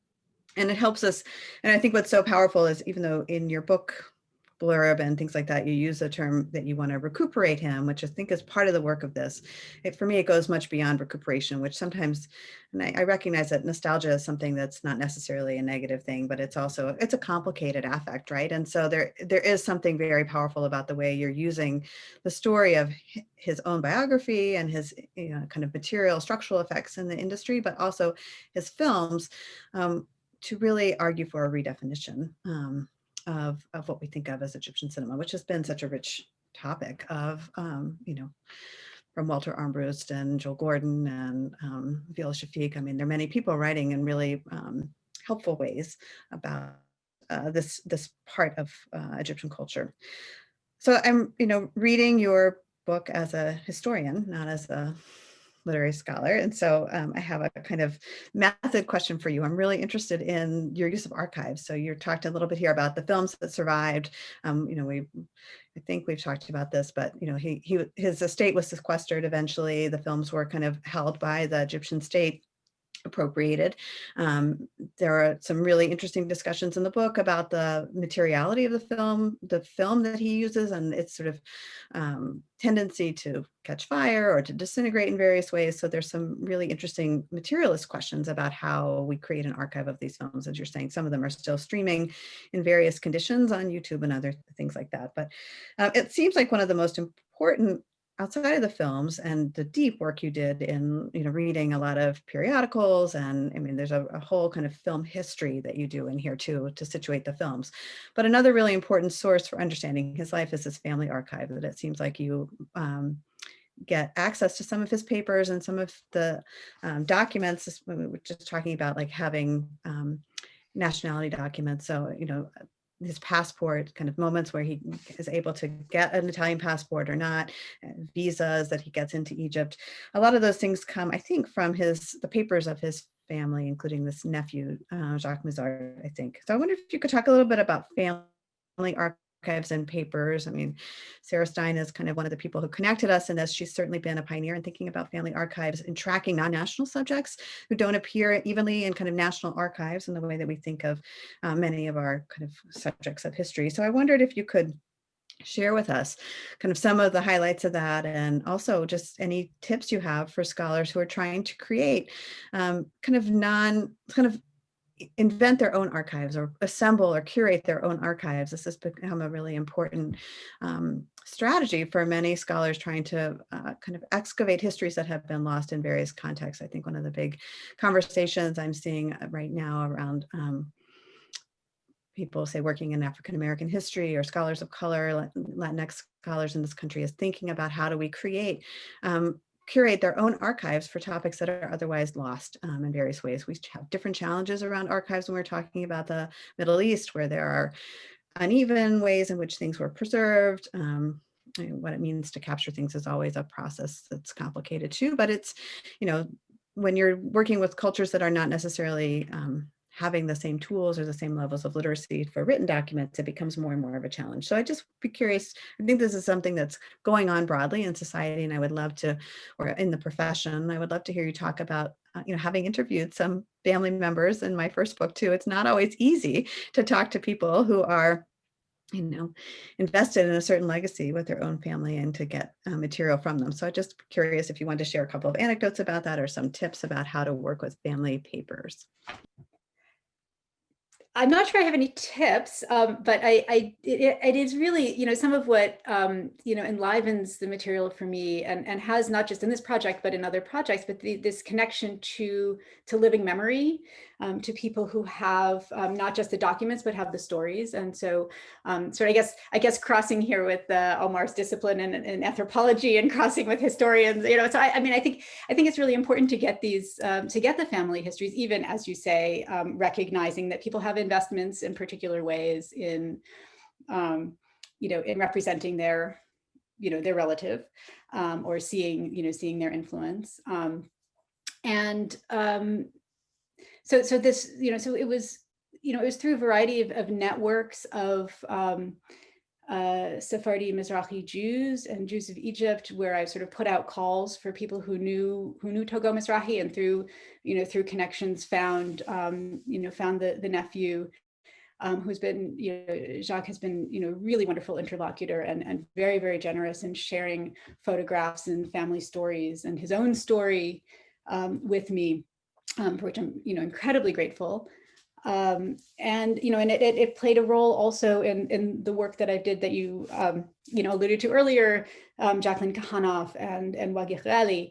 S3: it helps us. And I think what's so powerful is, even though in your book blurb and things like that, you use the term that you want to recuperate him, which I think is part of the work of this. For me, it goes much beyond recuperation, which sometimes, and I recognize that nostalgia is something that's not necessarily a negative thing, but it's a complicated affect, right? And so there is something very powerful about the way you're using the story of his own biography and his kind of material structural effects in the industry, but also his films, to really argue for a redefinition of what we think of as Egyptian cinema, which has been such a rich topic of, from Walter Armbrust and Joel Gordon and Viola Shafik. I mean, there are many people writing in really helpful ways about this part of Egyptian culture. So I'm, reading your book as a historian, not as a literary scholar. And so I have a kind of method question for you. I'm really interested in your use of archives. So you talked a little bit here about the films that survived. I think we've talked about this, but his estate was sequestered eventually. The films were kind of held by the Egyptian state, appropriated. There are some really interesting discussions in the book about the materiality of the film that he uses, and its sort of tendency to catch fire or to disintegrate in various ways. So there's some really interesting materialist questions about how we create an archive of these films. As you're saying, some of them are still streaming in various conditions on YouTube and other things like that. But it seems like one of the most important, outside of the films and the deep work you did in reading a lot of periodicals, and I mean there's a whole kind of film history that you do in here too to situate the films. But another really important source for understanding his life is his family archive, that it seems like you get access to some of his papers and some of the documents. We were just talking about like having nationality documents. So his passport, kind of moments where he is able to get an Italian passport or not, visas that he gets into Egypt. A lot of those things come, I think, from the papers of his family, including this nephew, Jacques Mizard, I think. So I wonder if you could talk a little bit about family archives archives and papers. I mean, Sarah Stein is kind of one of the people who connected us in this. She's certainly been a pioneer in thinking about family archives and tracking non-national subjects who don't appear evenly in kind of national archives in the way that we think of many of our kind of subjects of history. So I wondered if you could share with us kind of some of the highlights of that, and also just any tips you have for scholars who are trying to create invent their own archives or assemble or curate their own archives. This has become a really important strategy for many scholars trying to kind of excavate histories that have been lost in various contexts. I think one of the big conversations I'm seeing right now around people say working in African American history or scholars of color, Latinx scholars in this country, is thinking about how do we curate their own archives for topics that are otherwise lost in various ways. We have different challenges around archives when we're talking about the Middle East, where there are uneven ways in which things were preserved. What it means to capture things is always a process that's complicated too, but it's, when you're working with cultures that are not necessarily having the same tools or the same levels of literacy for written documents, it becomes more and more of a challenge. So I just be curious, I think this is something that's going on broadly in society, and I would love to, or in the profession, I would love to hear you talk about, having interviewed some family members in my first book too. It's not always easy to talk to people who are invested in a certain legacy with their own family and to get material from them. So I'm just curious if you want to share a couple of anecdotes about that or some tips about how to work with family papers.
S4: I'm not sure I have any tips, but it is really, some of what, enlivens the material for me and has not just in this project, but in other projects, but this connection to living memory, to people who have not just the documents, but have the stories. And so, I guess crossing here with Omar's discipline and anthropology and crossing with historians, so I think it's really important to get these, to get the family histories, even as you say, recognizing that people have investments in particular ways in, in representing their, their relative, or seeing their influence. So this, so it was through a variety of networks of Sephardi Mizrahi Jews and Jews of Egypt, where I sort of put out calls for people who knew Togo Mizrahi, and through connections found the nephew, who's been, Jacques has been, really wonderful interlocutor and very, very generous in sharing photographs and family stories and his own story with me, for which I'm, incredibly grateful. And it played a role also in the work that I did that you alluded to earlier, Jacqueline Kahanoff and Wagih Ghali.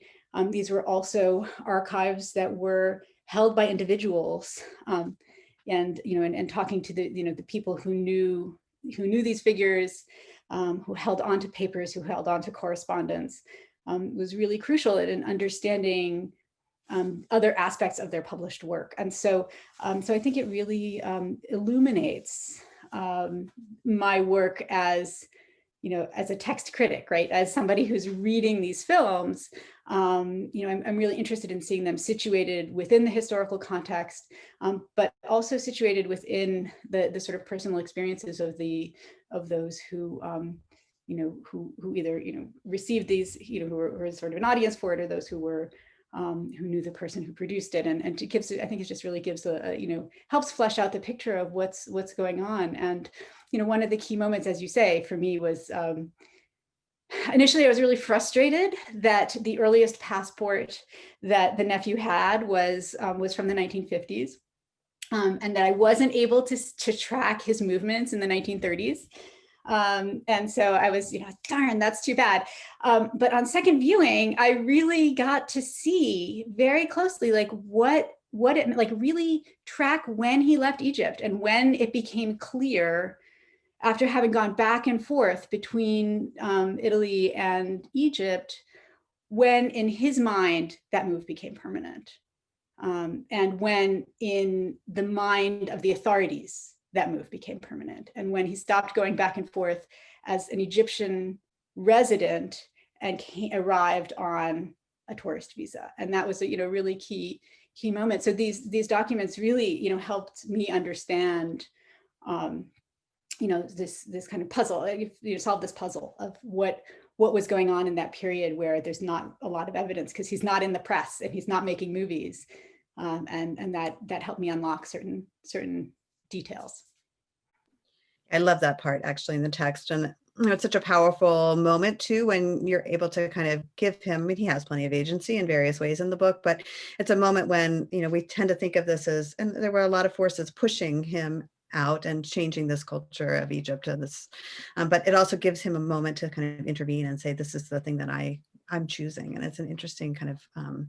S4: These were also archives that were held by individuals, and talking to the people who knew these figures, who held onto papers, who held onto correspondence, was really crucial in understanding other aspects of their published work. And so I think it really illuminates my work as, as a text critic, right? As somebody who's reading these films, I'm really interested in seeing them situated within the historical context, but also situated within the sort of personal experiences of those who, who either, received these, who were sort of an audience for it, or those who knew the person who produced it, and it gives, I think it just really gives helps flesh out the picture of what's going on. And one of the key moments, as you say, for me was initially I was really frustrated that the earliest passport that the nephew had was from the 1950s, and that I wasn't able to track his movements in the 1930s. And so I was, darn, that's too bad. But on second viewing, I really got to see very closely, like what it, like really track when he left Egypt and when it became clear, after having gone back and forth between Italy and Egypt, when in his mind that move became permanent. And when in the mind of the authorities, that move became permanent. And when he stopped going back and forth as an Egyptian resident and arrived on a tourist visa. And that was a really key moment. So these documents really helped me understand this kind of puzzle. You solve this puzzle of what was going on in that period where there's not a lot of evidence because he's not in the press and he's not making movies, and that helped me unlock certain details.
S3: I love that part actually in the text, and it's such a powerful moment too when you're able to kind of give him. I mean, he has plenty of agency in various ways in the book, but it's a moment when we tend to think of this as, and there were a lot of forces pushing him out and changing this culture of Egypt to this, but it also gives him a moment to kind of intervene and say, this is the thing that I'm choosing. And it's an interesting kind of,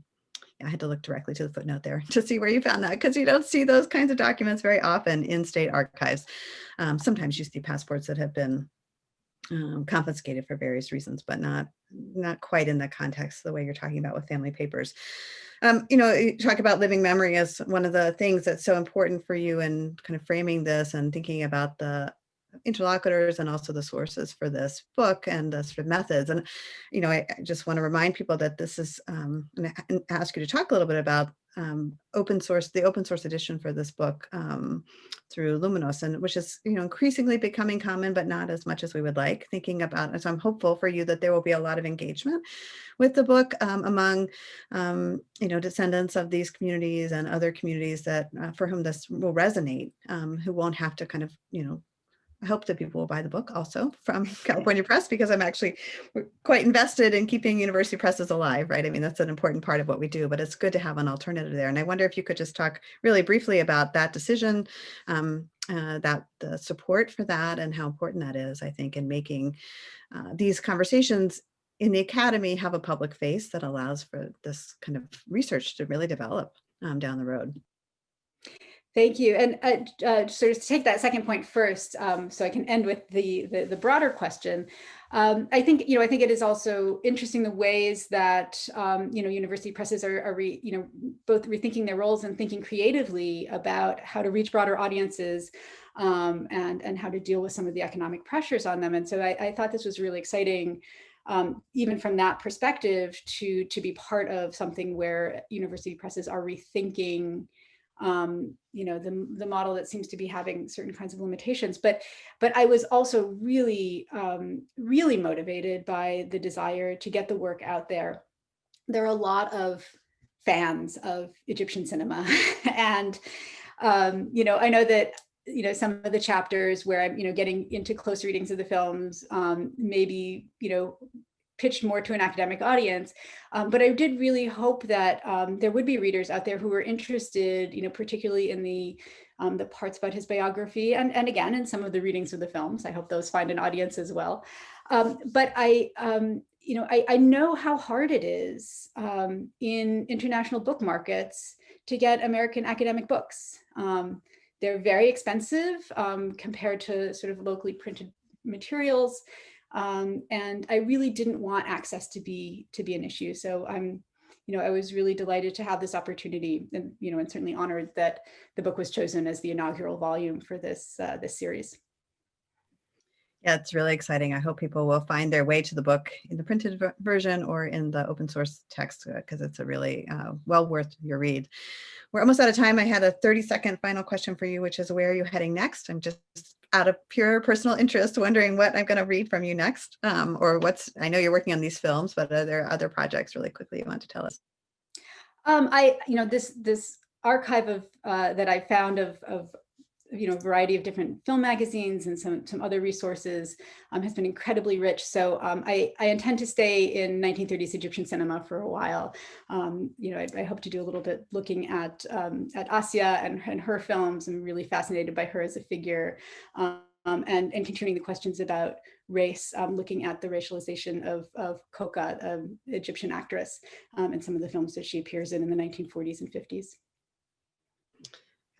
S3: I had to look directly to the footnote there to see where you found that, because you don't see those kinds of documents very often in state archives. Sometimes you see passports that have been confiscated for various reasons, but not quite in the context the way you're talking about with family papers. You talk about living memory as one of the things that's so important for you in kind of framing this and thinking about the interlocutors and also the sources for this book and the sort of methods. And, I just want to remind people that this is, and ask you to talk a little bit about the open source edition for this book through Luminos, and which is, increasingly becoming common, but not as much as we would like. Thinking about, so I'm hopeful for you that there will be a lot of engagement with the book among, descendants of these communities and other communities that for whom this will resonate, who won't have to kind of, I hope that people will buy the book also from California Press, because I'm actually quite invested in keeping university presses alive, right? I mean, that's an important part of what we do, but it's good to have an alternative there. And I wonder if you could just talk really briefly about that decision, that the support for that and how important that is, I think, in making these conversations in the academy have a public face that allows for this kind of research to really develop down the road.
S4: Thank you. And sort of to take that second point first, so I can end with the broader question. I think it is also interesting the ways that university presses are both rethinking their roles and thinking creatively about how to reach broader audiences, and how to deal with some of the economic pressures on them. And so I thought this was really exciting, even from that perspective, to be part of something where university presses are rethinking the model that seems to be having certain kinds of limitations. But I was also really, really motivated by the desire to get the work out there. There are a lot of fans of Egyptian cinema. And, I know that, some of the chapters where I'm, getting into close readings of the films, maybe, pitched more to an academic audience. But I did really hope that there would be readers out there who were interested, particularly in the parts about his biography, and again, in some of the readings of the films. I hope those find an audience as well. But I know how hard it is in international book markets to get American academic books. They're very expensive compared to sort of locally printed materials. And I really didn't want access to be an issue. So I was really delighted to have this opportunity, and and certainly honored that the book was chosen as the inaugural volume for this series.
S3: Yeah, it's really exciting. I hope people will find their way to the book in the printed version or in the open source text, because it's a really well worth your read. We're almost out of time. I had a 30-second final question for you, which is, where are you heading next? I'm just out of pure personal interest wondering what I'm going to read from you next, or I know you're working on these films, but are there other projects really quickly you want to tell us?
S4: This archive of that I found of a variety of different film magazines and some other resources has been incredibly rich. So I intend to stay in 1930s Egyptian cinema for a while. I hope to do a little bit looking at Asya and her films. I'm really fascinated by her as a figure, and continuing the questions about race, looking at the racialization of Koka, an Egyptian actress, and some of the films that she appears in the 1940s and 50s.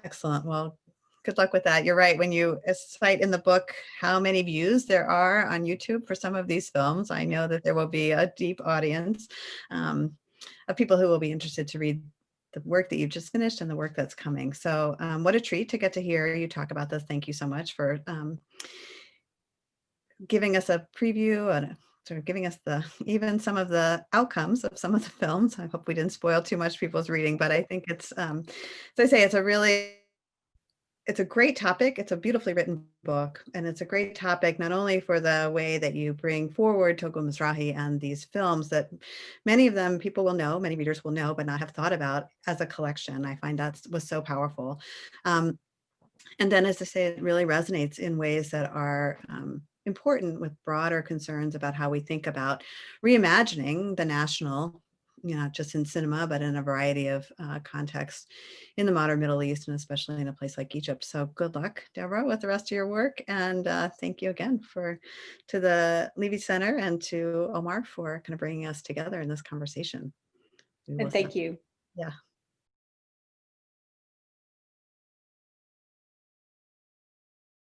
S3: Excellent. Well, good luck with that. You're right. When you cite in the book how many views there are on YouTube for some of these films, I know that there will be a deep audience of people who will be interested to read the work that you've just finished and the work that's coming. So what a treat to get to hear you talk about this. Thank you so much for giving us a preview and sort of giving us even some of the outcomes of some of the films. I hope we didn't spoil too much people's reading, but I think it's, as I say, it's a really it's a great topic. It's a beautifully written book, and it's a great topic not only for the way that you bring forward Togo Mizrahi and these films that many of them people will know, many readers will know, but not have thought about as a collection. I find that was so powerful. And then, as I say, it really resonates in ways that are important with broader concerns about how we think about reimagining the national, not just in cinema, but in a variety of contexts in the modern Middle East, and especially in a place like Egypt. So good luck, Deborah, with the rest of your work. And thank you again to the Levy Center and to Omar for kind of bringing us together in this conversation.
S4: And thank you.
S3: Yeah.